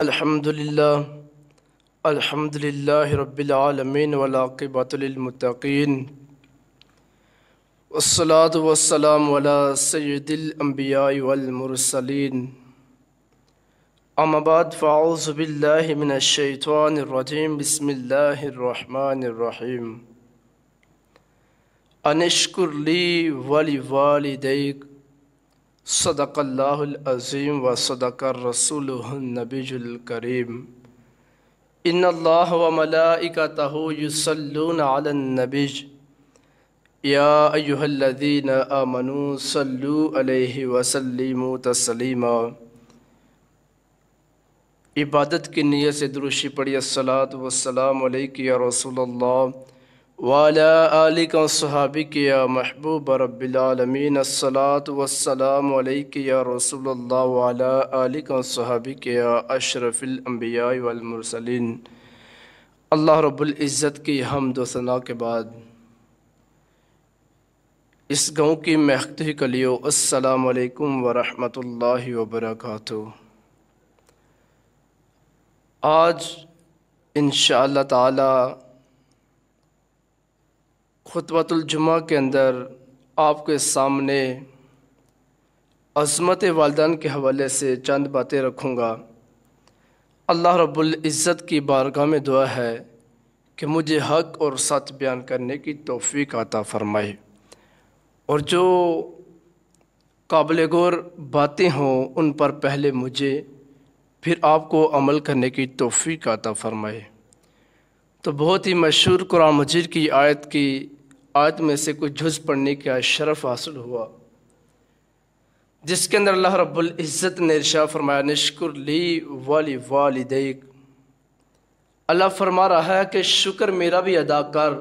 الحمد للہ رب العالمین والعاقبۃ للمتقین والصلاة والسلام علی سید الانبیاء والمرسلین اما بعد فاعوذ باللہ من الشیطان الرجیم بسم اللہ الرحمن الرحیم ان اشکر لی ولوالدیک صدق اللہ العظیم و صدق الرسول النبی الکریم ان اللہ و ملائکتہ یصلون علی النبی یا ایہا الذین آمنوا صلوا علیہ وسلموا تسلیما۔ عبادت کی نیت سے درود پڑھی الصلاۃ والسلام علیک یا رسول اللہ وعلیٰ آلک و صحابک یا محبوب رب العالمین الصلاۃ والسلام علیک یا رسول اللہ وعلیٰ آلک و صحابک یا اشرف الانبیاء والمرسلین۔ اللہ رب العزت کی حمد و ثنا کے بعد اس گاؤں کی مہکتی کلیوں السلام علیکم ورحمۃ اللہ وبرکاتہ۔ آج انشاءاللہ تعالی خطبۃ الجمعہ کے اندر آپ کے سامنے عظمت والدین کے حوالے سے چند باتیں رکھوں گا۔ اللہ رب العزت کی بارگاہ میں دعا ہے کہ مجھے حق اور سچ بیان کرنے کی توفیق عطا فرمائے، اور جو قابل غور باتیں ہوں ان پر پہلے مجھے پھر آپ کو عمل کرنے کی توفیق عطا فرمائے۔ تو بہت ہی مشہور قرآن مجید کی آیت میں سے کچھ جز پڑھنے کا شرف حاصل ہوا، جس کے اندر اللہ رب العزت نے ارشاد فرمایا نشکر لی ولوالدیک۔ اللہ فرما رہا ہے کہ شکر میرا بھی ادا کر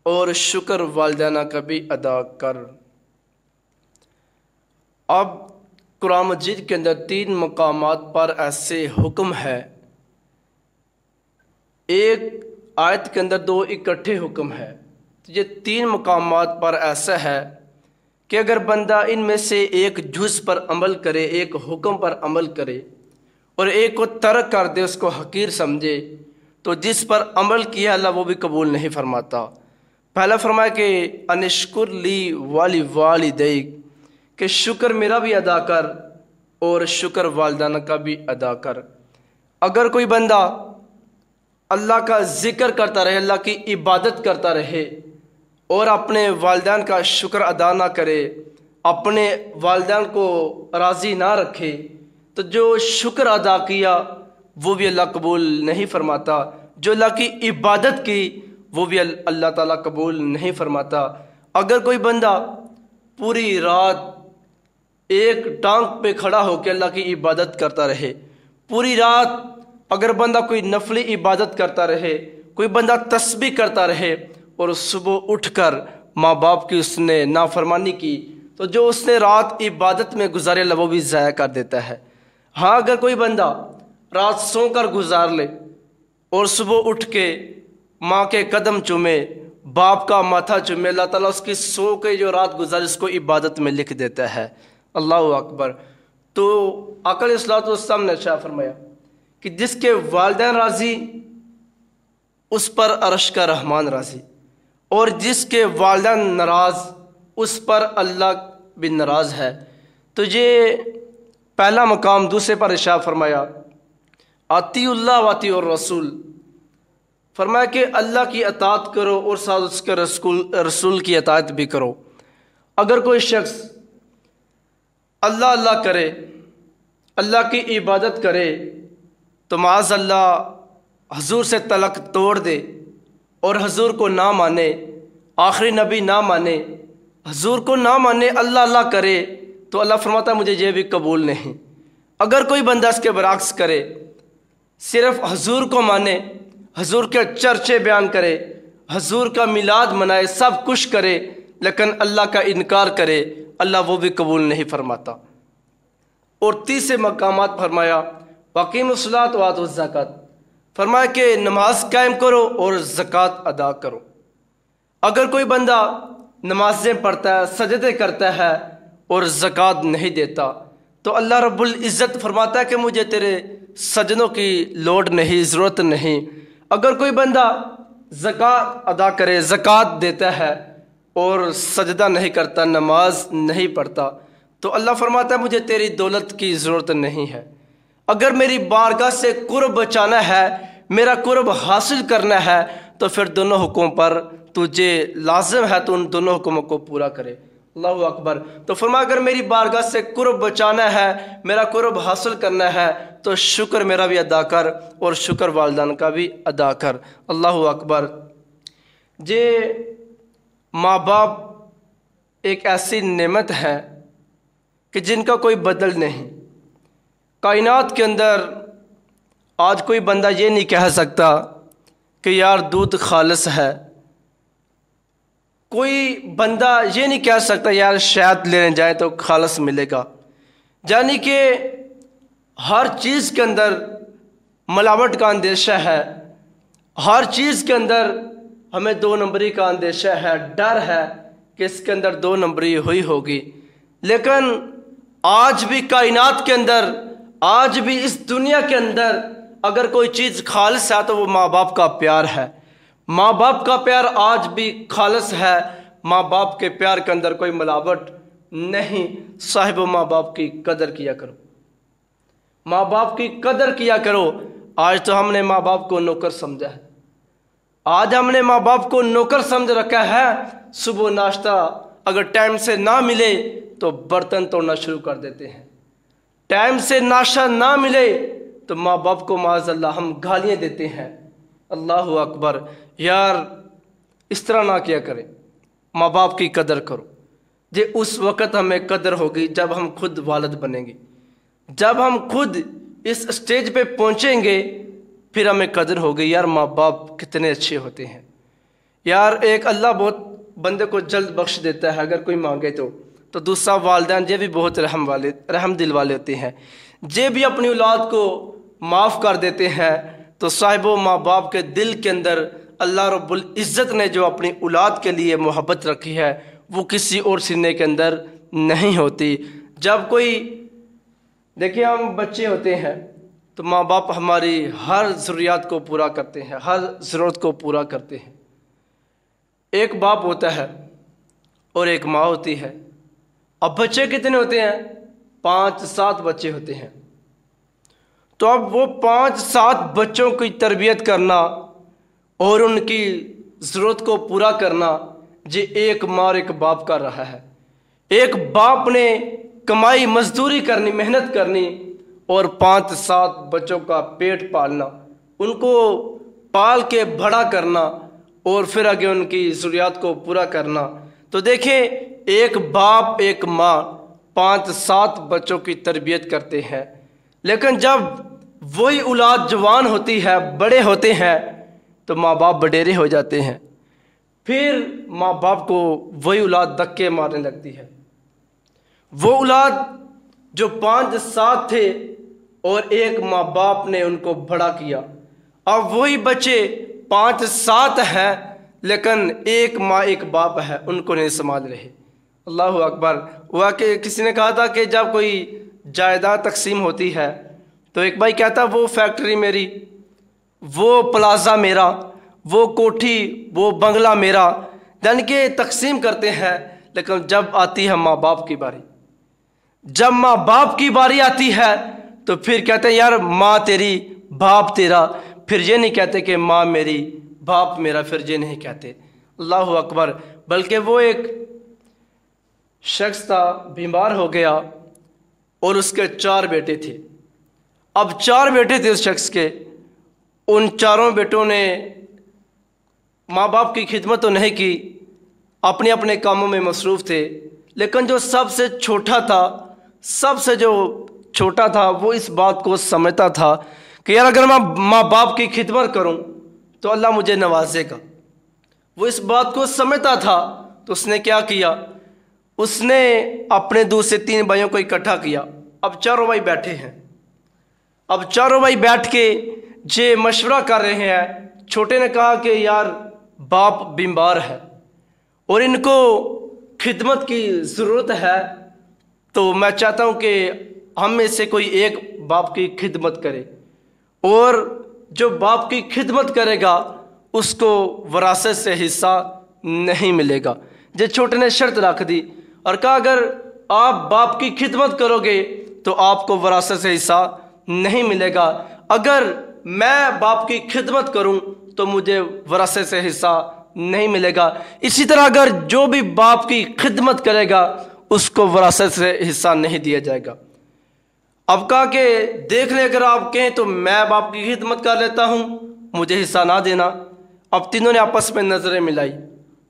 اور شکر والدینہ کا بھی ادا کر۔ اب قرآن مجید کے اندر 3 مقامات پر ایسے حکم ہے، ایک آیت کے اندر 2 اکٹھے حکم ہے۔ یہ 3 مقامات پر ایسا ہے کہ اگر بندہ ان میں سے ایک جز پر عمل کرے، ایک حکم پر عمل کرے اور ایک کو ترک کر دے، اس کو حقیر سمجھے، تو جس پر عمل کیا اللہ وہ بھی قبول نہیں فرماتا۔ پہلا فرمایا کہ انشکر لی ولوالدیک، کہ شکر میرا بھی ادا کر اور شکر والدینہ کا بھی ادا کر۔ اگر کوئی بندہ اللہ کا ذکر کرتا رہے، اللہ کی عبادت کرتا رہے اور اپنے والدین کا شکر ادا نہ کرے، اپنے والدین کو راضی نہ رکھے، تو جو شکر ادا کیا وہ بھی اللہ قبول نہیں فرماتا، جو اللہ کی عبادت کی وہ بھی اللہ تعالیٰ قبول نہیں فرماتا۔ اگر کوئی بندہ پوری رات ایک ٹانگ پہ کھڑا ہو کے اللہ کی عبادت کرتا رہے، پوری رات اگر بندہ کوئی نفلی عبادت کرتا رہے، کوئی بندہ تسبیح کرتا رہے اور صبح اٹھ کر ماں باپ کی اس نے نافرمانی کی، تو جو اس نے رات عبادت میں گزارے اللہ وہ بھی ضائع کر دیتا ہے۔ ہاں اگر کوئی بندہ رات سو کر گزار لے اور صبح اٹھ کے ماں کے قدم چومے، باپ کا ماتھا چومے، اللہ تعالیٰ اس کی سو کے جو رات گزاری اس کو عبادت میں لکھ دیتا ہے۔ اللہ اکبر۔ تو آقا علیہ الصلوۃ والسلام نے ارشاد فرمایا کہ جس کے والدین راضی اس پر عرش کا رحمان راضی، اور جس کے والدین ناراض اس پر اللہ بھی ناراض ہے۔ تو یہ پہلا مقام۔ دوسرے پر ارشاد فرمایا اطیعوا اللہ واطیعوا الرسول، فرمایا کہ اللہ کی اطاعت کرو اور ساتھ اس کے رسول کی اطاعت بھی کرو۔ اگر کوئی شخص اللہ کرے، اللہ کی عبادت کرے، تو معاذ اللہ حضور سے تعلق توڑ دے اور حضور کو نہ مانے، آخری نبی نہ مانے، حضور کو نہ مانے، اللہ کرے، تو اللہ فرماتا ہے مجھے یہ بھی قبول نہیں۔ اگر کوئی بندہ اس کے برعکس کرے، صرف حضور کو مانے، حضور کے چرچے بیان کرے، حضور کا میلاد منائے، سب کچھ کرے، لیکن اللہ کا انکار کرے، اللہ وہ بھی قبول نہیں فرماتا۔ اور تیسرے مقامات فرمایا وَأَقِیمُوا الصَّلَاةَ وَآتُوا الزَّکَاۃَ، فرمایا کہ نماز قائم کرو اور زکوٰۃ ادا کرو۔ اگر کوئی بندہ نمازیں پڑھتا ہے، سجدے کرتا ہے اور زکوٰۃ نہیں دیتا، تو اللہ رب العزت فرماتا ہے کہ مجھے تیرے سجدوں کی لوڑ نہیں، ضرورت نہیں۔ اگر کوئی بندہ زکوٰۃ ادا کرے، زکوٰۃ دیتا ہے اور سجدہ نہیں کرتا، نماز نہیں پڑھتا، تو اللہ فرماتا ہے مجھے تیری دولت کی ضرورت نہیں ہے۔ اگر میری بارگاہ سے قرب بچانا ہے، میرا قرب حاصل کرنا ہے، تو پھر دونوں حکموں پر تجھے لازم ہے تو ان دونوں حکموں کو پورا کرے۔ اللہ اکبر۔ تو فرمایا اگر میری بارگاہ سے قرب بچانا ہے، میرا قرب حاصل کرنا ہے، تو شکر میرا بھی ادا کر اور شکر والدین کا بھی ادا کر۔ اللہ اکبر۔ ماں باپ ایک ایسی نعمت ہے کہ جن کا کوئی بدل نہیں۔ کائنات کے اندر آج کوئی بندہ یہ نہیں کہہ سکتا کہ یار دودھ خالص ہے، کوئی بندہ یہ نہیں کہہ سکتا یار شہد لینے جائیں تو خالص ملے گا۔ یعنی کہ ہر چیز کے اندر ملاوٹ کا اندیشہ ہے، ہر چیز کے اندر ہمیں دو نمبری کا اندیشہ ہے، ڈر ہے کہ اس کے اندر دو نمبری ہوئی ہوگی۔ لیکن آج بھی کائنات کے اندر، آج بھی اس دنیا کے اندر اگر کوئی چیز خالص ہے تو وہ ماں باپ کا پیار ہے۔ ماں باپ کا پیار آج بھی خالص ہے، ماں باپ کے پیار کے اندر کوئی ملاوٹ نہیں۔ صاحب ماں باپ کی قدر کیا کرو، ماں باپ کی قدر کیا کرو۔ آج تو ہم نے ماں باپ کو نوکر سمجھا ہے، آج ہم نے ماں باپ کو نوکر سمجھ رکھا ہے۔ صبح ناشتہ اگر ٹائم سے نہ ملے تو برتن توڑنا شروع کر دیتے ہیں، ٹائم سے ناشتہ نہ ملے تو ماں باپ کو معاذ اللہ ہم گالیاں دیتے ہیں۔ اللہ اکبر۔ یار اس طرح نہ کیا کریں، ماں باپ کی قدر کرو۔ اس وقت ہمیں قدر ہوگی جب ہم خود والد بنیں گے، جب ہم خود اس اسٹیج پہ پہنچیں گے پھر ہمیں قدر ہوگی یار ماں باپ کتنے اچھے ہوتے ہیں۔ یار ایک اللہ بہت بندے کو جلد بخش دیتا ہے اگر کوئی مانگے تو دوسرا والدین یہ بھی بہت رحم دل والے ہوتے ہیں، یہ بھی اپنی اولاد کو معاف کر دیتے ہیں۔ تو صاحب و ماں باپ کے دل کے اندر اللہ رب العزت نے جو اپنی اولاد کے لیے محبت رکھی ہے وہ کسی اور سینے کے اندر نہیں ہوتی۔ جب کوئی دیکھیں ہم بچے ہوتے ہیں تو ماں باپ ہماری ہر ضروریات کو پورا کرتے ہیں، ہر ضرورت کو پورا کرتے ہیں۔ ایک باپ ہوتا ہے اور ایک ماں ہوتی ہے۔ اب بچے کتنے ہوتے ہیں؟ 5-7 بچے ہوتے ہیں۔ تو اب وہ 5-7 بچوں کی تربیت کرنا اور ان کی ضرورت کو پورا کرنا ایک ماں اور ایک باپ کر رہا ہے۔ ایک باپ نے کمائی مزدوری کرنی، محنت کرنی اور 5-7 بچوں کا پیٹ پالنا، ان کو پال کے بڑا کرنا اور پھر آگے ان کی ضروریات کو پورا کرنا۔ تو دیکھیں ایک باپ ایک ماں 5-7 بچوں کی تربیت کرتے ہیں، لیکن جب وہی اولاد جوان ہوتی ہے، بڑے ہوتے ہیں تو ماں باپ بڈیرے ہو جاتے ہیں، پھر ماں باپ کو وہی اولاد دھکے مارنے لگتی ہے۔ وہ اولاد جو 5-7 تھے اور ایک ماں باپ نے ان کو بڑا کیا، اب وہی بچے 5-7 ہیں لیکن ایک ماں ایک باپ ہے، ان کو نہیں سنبھال رہے۔ اللہ اکبر۔ واقعی کسی نے کہا تھا کہ جب کوئی جائیداد تقسیم ہوتی ہے تو ایک بھائی کہتا وہ فیکٹری میری، وہ پلازا میرا، وہ کوٹھی، وہ بنگلہ میرا، یعنی کہ تقسیم کرتے ہیں۔ لیکن جب آتی ہے ماں باپ کی باری، جب ماں باپ کی باری آتی ہے تو پھر کہتے ہیں یار ماں تیری باپ تیرا، پھر یہ نہیں کہتے کہ ماں میری باپ میرا، پھر یہ نہیں کہتے۔ اللہ اکبر۔ بلکہ وہ ایک شخص تھا، بیمار ہو گیا اور اس کے 4 بیٹے تھے۔ اب 4 بیٹے تھے اس شخص کے، ان 4 بیٹوں نے ماں باپ کی خدمت تو نہیں کی، اپنے اپنے کاموں میں مصروف تھے، لیکن جو سب سے چھوٹا تھا، وہ اس بات کو سمجھتا تھا کہ یار اگر میں ماں باپ کی خدمت کروں تو اللہ مجھے نوازے گا۔ وہ اس بات کو سمجھتا تھا تو اس نے کیا کیا، اس نے اپنے دوسرے 3 بھائیوں کو اکٹھا کیا۔ اب 4 بھائی بیٹھے ہیں، اب 4 بھائی بیٹھ کے یہ مشورہ کر رہے ہیں۔ چھوٹے نے کہا کہ یار باپ بیمار ہے اور ان کو خدمت کی ضرورت ہے، تو میں چاہتا ہوں کہ ہم میں سے کوئی ایک باپ کی خدمت کرے۔ اور جو باپ کی خدمت کرے گا اس کو وراثت سے حصہ نہیں ملے گا۔ جو چھوٹے نے شرط رکھ دی اور کہا اگر آپ باپ کی خدمت کرو گے تو آپ کو وراثت سے حصہ نہیں ملے گا، اگر میں باپ کی خدمت کروں تو مجھے وراثت سے حصہ نہیں ملے گا۔ اسی طرح اگر جو بھی باپ کی خدمت کرے گا اس کو وراثت سے حصہ نہیں دیا جائے گا۔ اب کہا کہ دیکھ لیں اگر آپ کہیں تو میں باپ کی خدمت کر لیتا ہوں، مجھے حصہ نہ دینا۔ اب تینوں نے آپس میں نظریں ملائی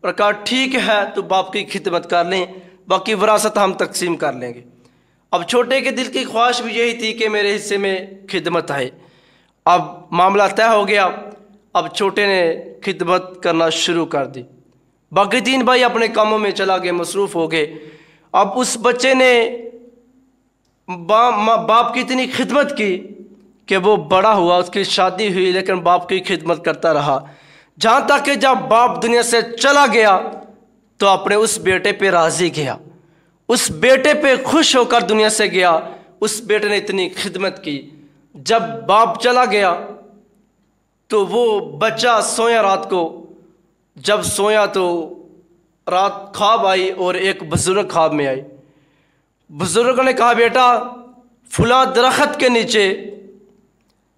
اور کہا ٹھیک ہے تو باپ کی خدمت کر لیں، باقی وراثت ہم تقسیم کر لیں گے۔ اب چھوٹے کے دل کی خواہش بھی یہی تھی کہ میرے حصے میں خدمت آئے۔ اب معاملہ طے ہو گیا، اب چھوٹے نے خدمت کرنا شروع کر دی، باقی تین بھائی اپنے کاموں میں چلا گئے، مصروف ہو گئے۔ اب اس بچے نے باپ کی اتنی خدمت کی کہ وہ بڑا ہوا، اس کی شادی ہوئی، لیکن باپ کی خدمت کرتا رہا، جہاں تک کہ جب باپ دنیا سے چلا گیا تو اپنے اس بیٹے پہ راضی گیا، اس بیٹے پہ خوش ہو کر دنیا سے گیا۔ اس بیٹے نے اتنی خدمت کی، جب باپ چلا گیا تو وہ بچہ سویا رات کو، جب سویا تو رات خواب آئی اور ایک بزرگ خواب میں آئی۔ بزرگوں نے کہا بیٹا فلاں درخت کے نیچے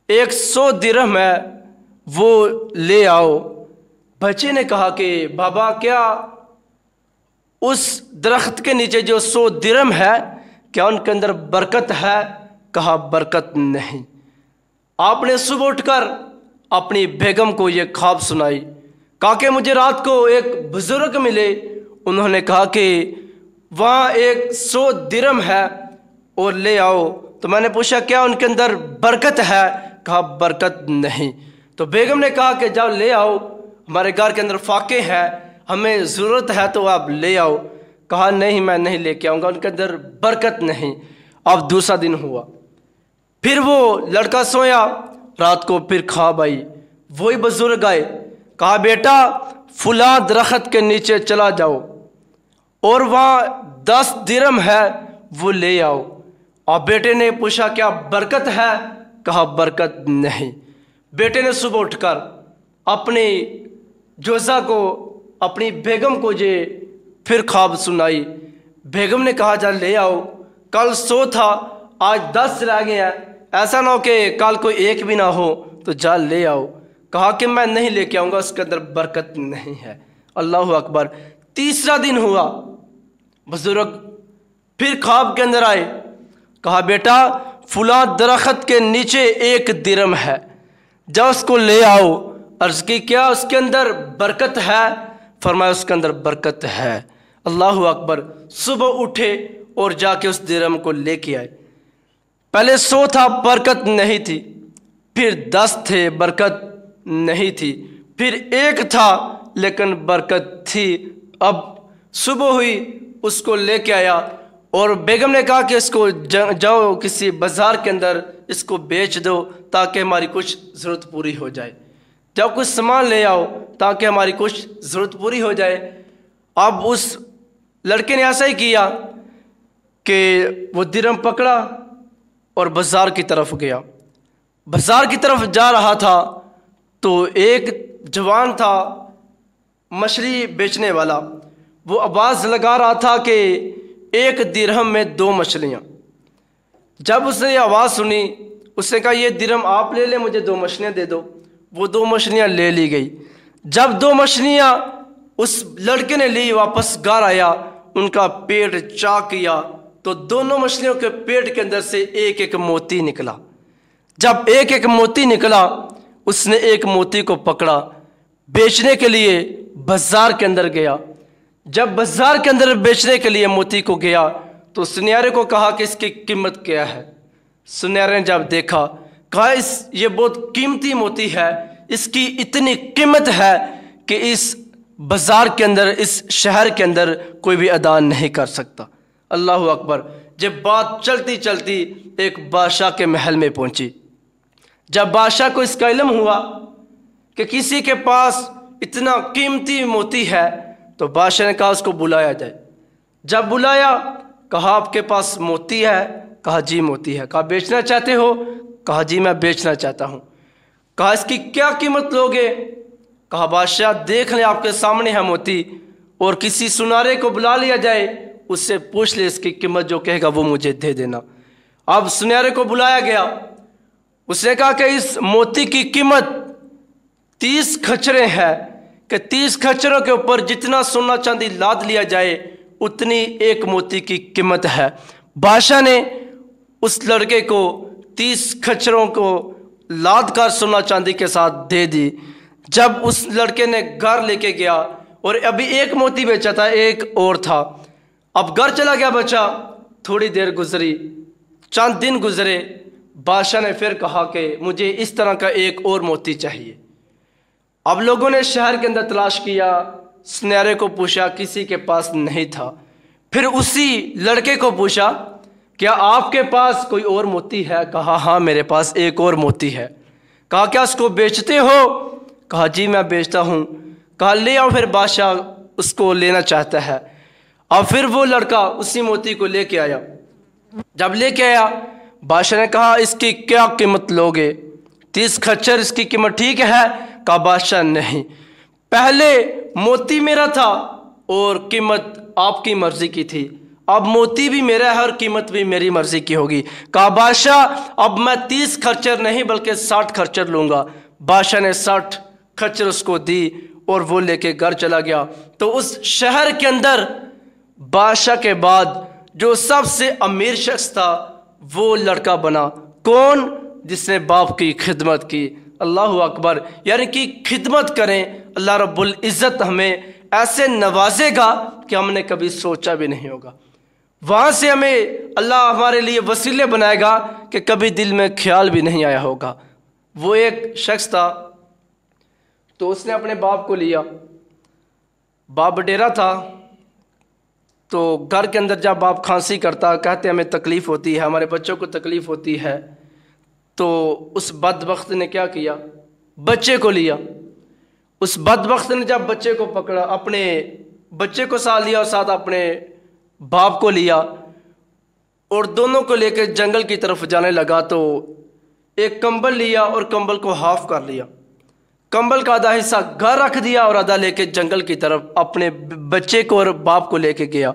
100 درہم ہے، وہ لے آؤ۔ بچے نے کہا کہ بابا کیا اس درخت کے نیچے جو 100 درہم ہے کیا ان کے اندر برکت ہے؟ کہا برکت نہیں۔ آپ نے صبح اٹھ کر اپنی بیگم کو یہ خواب سنائی، کہا کہ مجھے رات کو ایک بزرگ ملے، انہوں نے کہا کہ وہاں 100 درہم ہے اور لے آؤ۔ تو میں نے پوچھا کیا ان کے اندر برکت ہے؟ کہا برکت نہیں۔ تو بیگم نے کہا کہ جاؤ لے آؤ، ہمارے گھر کے اندر فاقے ہے، ہمیں ضرورت ہے تو آپ لے آؤ۔ کہا نہیں میں نہیں لے کے آؤں گا، ان کے اندر برکت نہیں۔ اب دوسرا دن ہوا، پھر وہ لڑکا سویا، رات کو پھر خواب آئی، وہی بزرگ آئے، کہا بیٹا فلاں درخت کے نیچے چلا جاؤ اور وہاں 10 درہم ہے وہ لے آؤ۔ اور بیٹے نے پوچھا کیا برکت ہے؟ کہا برکت نہیں۔ بیٹے نے صبح اٹھ کر اپنی جوزا کو، اپنی بیگم کو یہ پھر خواب سنائی۔ بیگم نے کہا جا لے آؤ، کل 100 تھا آج 10 رہ گئے ہیں، ایسا نہ ہو کہ کل کوئی ایک بھی نہ ہو، تو جا لے آؤ۔ کہا کہ میں نہیں لے کے آؤں گا، اس کے اندر برکت نہیں ہے۔ اللہ اکبر۔ تیسرا دن ہوا، بزرگ پھر خواب کے اندر آئے، کہا بیٹا فلاں درخت کے نیچے 1 درہم ہے، جا اس کو لے آؤ۔ عرض کی کیا اس کے اندر برکت ہے؟ فرمایا اس کے اندر برکت ہے۔ اللہ اکبر۔ صبح اٹھے اور جا کے اس درہم کو لے کے آئے۔ پہلے 100 تھا برکت نہیں تھی، پھر 10 تھے برکت نہیں تھی، پھر 1 تھا لیکن برکت تھی۔ اب صبح ہوئی، اس کو لے کے آیا اور بیگم نے کہا کہ اس کو جاؤ کسی بازار کے اندر اس کو بیچ دو تاکہ ہماری کچھ ضرورت پوری ہو جائے، جاؤ کچھ سامان لے آؤ تاکہ ہماری کچھ ضرورت پوری ہو جائے۔ اب اس لڑکے نے ایسا ہی کیا کہ وہ درہم پکڑا اور بازار کی طرف گیا۔ بازار کی طرف جا رہا تھا تو ایک جوان تھا مچھلی بیچنے والا، وہ آواز لگا رہا تھا کہ 1 درہم میں 2 مچھلیاں۔ جب اس نے یہ آواز سنی اس نے کہا یہ درہم آپ لے لیں، مجھے 2 مچھلیاں دے دو۔ وہ 2 مچھلیاں لے لی گئی۔ جب 2 مچھلیاں اس لڑکے نے لی، واپس گھر آیا، ان کا پیٹ چاک کیا تو دونوں مچھلیوں کے پیٹ کے اندر سے 1 موتی نکلا۔ جب 1 موتی نکلا اس نے 1 موتی کو پکڑا، بیچنے کے لیے بازار کے اندر گیا۔ جب بازار کے اندر بیچنے کے لیے موتی کو گیا تو سنیارے کو کہا کہ اس کی قیمت کیا ہے۔ سنیارے نے جب دیکھا کہا یہ بہت قیمتی موتی ہے، اس کی اتنی قیمت ہے کہ اس بازار کے اندر، اس شہر کے اندر کوئی بھی ادا نہیں کر سکتا۔ اللہ اکبر۔ جب بات چلتی چلتی ایک بادشاہ کے محل میں پہنچی، جب بادشاہ کو اس کا علم ہوا کہ کسی کے پاس اتنا قیمتی موتی ہے تو بادشاہ نے کہا اس کو بلایا جائے۔ جب بلایا کہا آپ کے پاس موتی ہے؟ کہا جی موتی ہے۔ کہا بیچنا چاہتے ہو؟ کہا جی میں بیچنا چاہتا ہوں۔ کہا اس کی کیا قیمت لوگے؟ کہا بادشاہ دیکھ لیں آپ کے سامنے ہے موتی، اور کسی سنارے کو بلا لیا جائے، اس سے پوچھ لے اس کی قیمت، جو کہے گا وہ مجھے دے دینا۔ اب سنارے کو بلایا گیا، اس نے کہا کہ اس موتی کی قیمت 30 کھچرے ہے، کہ 30 کھچروں کے اوپر جتنا سونا چاندی لاد لیا جائے اتنی ایک موتی کی قیمت ہے۔ بادشاہ نے اس لڑکے کو 30 کھچروں کو لاد کر سونا چاندی کے ساتھ دے دی۔ جب اس لڑکے نے گھر لے کے گیا، اور ابھی ایک موتی بیچا تھا، ایک اور تھا، اب گھر چلا گیا بچہ، تھوڑی دیر گزری، چند دن گزرے، بادشاہ نے پھر کہا کہ مجھے اس طرح کا ایک اور موتی چاہیے۔ اب لوگوں نے شہر کے اندر تلاش کیا، سنیرے کو پوچھا، کسی کے پاس نہیں تھا۔ پھر اسی لڑکے کو پوچھا کیا آپ کے پاس کوئی اور موتی ہے؟ کہا ہاں میرے پاس ایک اور موتی ہے۔ کہا کیا اس کو بیچتے ہو؟ کہا جی میں بیچتا ہوں۔ کہا لے آؤ، پھر بادشاہ اس کو لینا چاہتا ہے۔ اور پھر وہ لڑکا اسی موتی کو لے کے آیا۔ جب لے کے آیا، بادشاہ نے کہا اس کی کیا قیمت لوگے؟ 30 کھچر اس کی قیمت ٹھیک ہے؟ کہا بادشاہ نہیں، پہلے موتی میرا تھا اور قیمت آپ کی مرضی کی تھی، اب موتی بھی میرا ہے اور قیمت بھی میری مرضی کی ہوگی۔ کہا بادشاہ اب میں 30 کھچر نہیں بلکہ 60 کھچر لوں گا۔ بادشاہ نے 60 کھچر اس کو دی اور وہ لے کے گھر چلا گیا۔ تو اس شہر کے اندر بادشاہ کے بعد جو سب سے امیر شخص تھا وہ لڑکا بنا۔ کون؟ جس نے باپ کی خدمت کی۔ اللہ اکبر! یعنی کہ خدمت کریں، اللہ رب العزت ہمیں ایسے نوازے گا کہ ہم نے کبھی سوچا بھی نہیں ہوگا۔ وہاں سے ہمیں اللہ ہمارے لیے وسیلے بنائے گا کہ کبھی دل میں خیال بھی نہیں آیا ہوگا۔ وہ ایک شخص تھا، تو اس نے اپنے باپ کو لیا۔ باپ ڈیرا تھا، تو گھر کے اندر جب باپ کھانسی کرتا، کہتے ہمیں تکلیف ہوتی ہے، ہمارے بچوں کو تکلیف ہوتی ہے، تو اس بدبخت نے کیا کیا؟ بچے کو لیا۔ اس بدبخت نے جب بچے کو پکڑا، اپنے بچے کو ساتھ لیا اور ساتھ اپنے باپ کو لیا، اور دونوں کو لے کے جنگل کی طرف جانے لگا۔ تو ایک کمبل لیا اور کمبل کو ہاف کر لیا، کمبل کا آدھا حصہ گھر رکھ دیا اور آدھا لے کے جنگل کی طرف اپنے بچے کو اور باپ کو لے کے گیا۔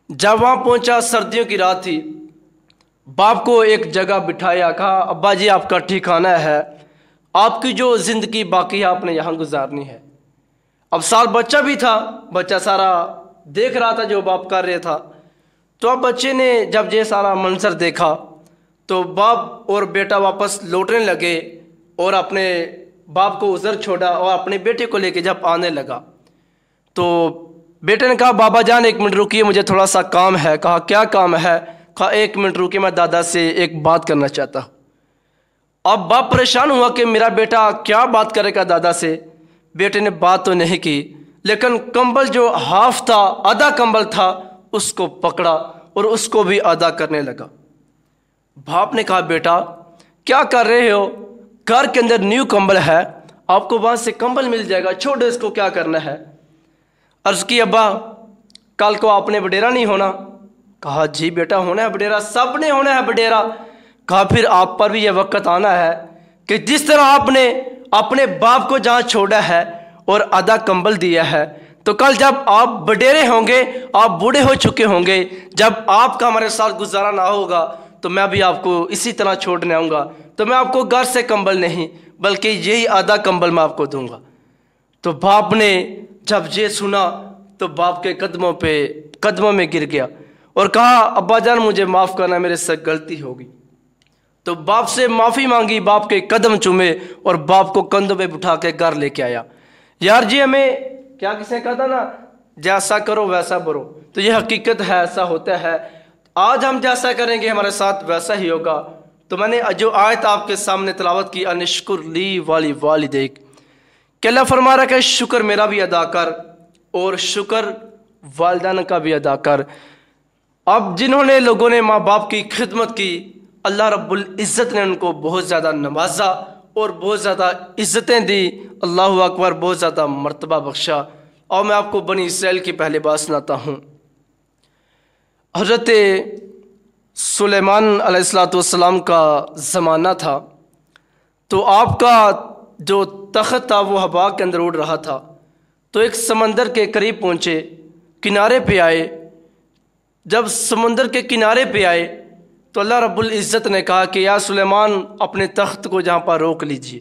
جب وہاں پہنچا، سردیوں کی رات تھی، باپ کو ایک جگہ بٹھایا، کہا ابا جی آپ کا ٹھکانہ ہے، آپ کی جو زندگی باقی ہے آپ نے یہاں گزارنی ہے۔ اب سال بچہ بھی تھا، بچہ سارا دیکھ رہا تھا جو باپ کر رہا تھا۔ تو اب بچے نے جب یہ سارا منظر دیکھا تو باپ اور بیٹا واپس لوٹنے لگے، اور اپنے باپ کو ادھر چھوڑا اور اپنے بیٹے کو لے کے جب آنے لگا تو بیٹے نے کہا بابا جان ایک منٹ رکیے، مجھے تھوڑا سا کام ہے۔ کہا کیا کام ہے؟ کہا ایک منٹ رکیے، میں دادا سے ایک بات کرنا چاہتا ہوں۔ اب باپ پریشان ہوا کہ میرا بیٹا کیا بات کرے گا دادا سے۔ بیٹے نے بات تو نہیں کی، لیکن کمبل جو ہاف تھا، آدھا کمبل تھا، اس کو پکڑا اور اس کو بھی آدھا کرنے لگا۔ باپ نے کہا بیٹا کیا کر رہے ہو؟ گھر کے اندر نیو کمبل ہے، آپ کو وہاں سے کمبل مل جائے گا، چھوڑو اس کو، کیا کرنا ہے؟ عرض کی ابا کل کو آپ نے بڈیرا نہیں ہونا؟ کہا جی بیٹا ہونا ہے بڈیرا، سب نے ہونا ہے بڈیرا۔ کہا پھر آپ پر بھی یہ وقت آنا ہے کہ جس طرح آپ نے اپنے باپ کو جہاں چھوڑا ہے اور آدھا کمبل دیا ہے، تو کل جب آپ بڈیرے ہوں گے، آپ بوڑھے ہو چکے ہوں گے، جب آپ کا ہمارے ساتھ گزارا نہ ہوگا تو میں بھی آپ کو اسی طرح چھوڑنے آؤں گا، تو میں آپ کو گھر سے کمبل نہیں بلکہ یہی آدھا کمبل میں آپ کو دوں گا۔ تو باپ نے جب یہ سنا تو باپ کے قدموں میں گر گیا اور کہا ابا جان مجھے معاف کرنا، میرے سے غلطی ہوگی۔ تو باپ سے معافی مانگی، باپ کے قدم چومے اور باپ کو کندھوں پہ بٹھا کے گھر لے کے آیا۔ یار جی ہمیں کیا کسی نے کہا تھا نا، جیسا کرو ویسا برو، تو یہ حقیقت ہے، ایسا ہوتا ہے۔ آج ہم جیسا کریں گے ہمارے ساتھ ویسا ہی ہوگا۔ تو میں نے جو آیت آپ کے سامنے تلاوت کی، انشکر لی والی والدیک، کہ اللہ فرما رہا کہ شکر میرا بھی ادا کر اور شکر والدین کا بھی ادا کر۔ اب جنہوں نے لوگوں نے ماں باپ کی خدمت کی، اللہ رب العزت نے ان کو بہت زیادہ نوازا اور بہت زیادہ عزتیں دی، اللہ اکبر، بہت زیادہ مرتبہ بخشا۔ اور میں آپ کو بنی اسرائیل کی پہلی بات سناتا ہوں۔ حضرت سلیمان علیہ السلام کا زمانہ تھا، تو آپ کا جو تخت تھا وہ ہوا کے اندر اڑ رہا تھا، تو ایک سمندر کے قریب پہنچے، کنارے پہ آئے۔ جب سمندر کے کنارے پہ آئے تو اللہ رب العزت نے کہا کہ یا سلیمان اپنے تخت کو جہاں پر روک لیجیے۔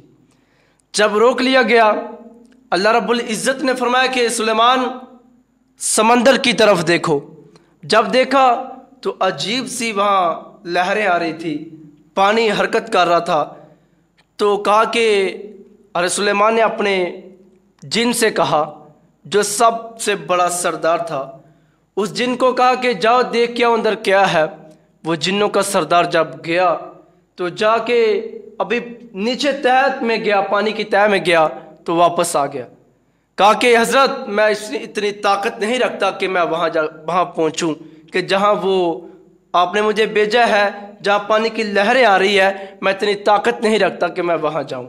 جب روک لیا گیا، اللہ رب العزت نے فرمایا کہ سلیمان سمندر کی طرف دیکھو۔ جب دیکھا تو عجیب سی وہاں لہریں آ رہی تھی، پانی حرکت کر رہا تھا۔ تو کہا کہ ارے سلیمان نے اپنے جن سے کہا جو سب سے بڑا سردار تھا، اس جن کو کہا کہ جاؤ دیکھ کے اندر کیا ہے۔ وہ جنوں کا سردار جب گیا تو جا کے ابھی نیچے تہت میں گیا، پانی کی تہہ میں گیا تو واپس آ گیا۔ کہا کہ حضرت میں اتنی طاقت نہیں رکھتا کہ میں وہاں پہنچوں کہ جہاں وہ آپ نے مجھے بھیجا ہے، جہاں پانی کی لہریں آ رہی ہے، میں اتنی طاقت نہیں رکھتا کہ میں وہاں جاؤں۔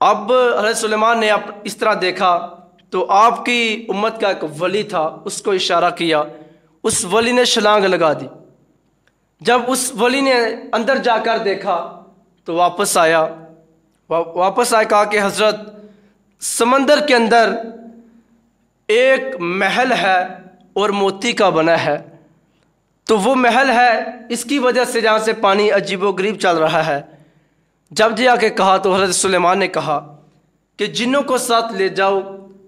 اب حضرت سلیمان نے اس طرح دیکھا تو آپ کی امت کا ایک ولی تھا، اس کو اشارہ کیا، اس ولی نے چھلانگ لگا دی۔ جب اس ولی نے اندر جا کر دیکھا تو واپس آیا کہا کہ حضرت سمندر کے اندر ایک محل ہے اور موتی کا بنا ہے، تو وہ محل ہے اس کی وجہ سے جہاں سے پانی عجیب و غریب چل رہا ہے۔ جب جا کے کہا تو حضرت سلیمان نے کہا کہ جنوں کو ساتھ لے جاؤ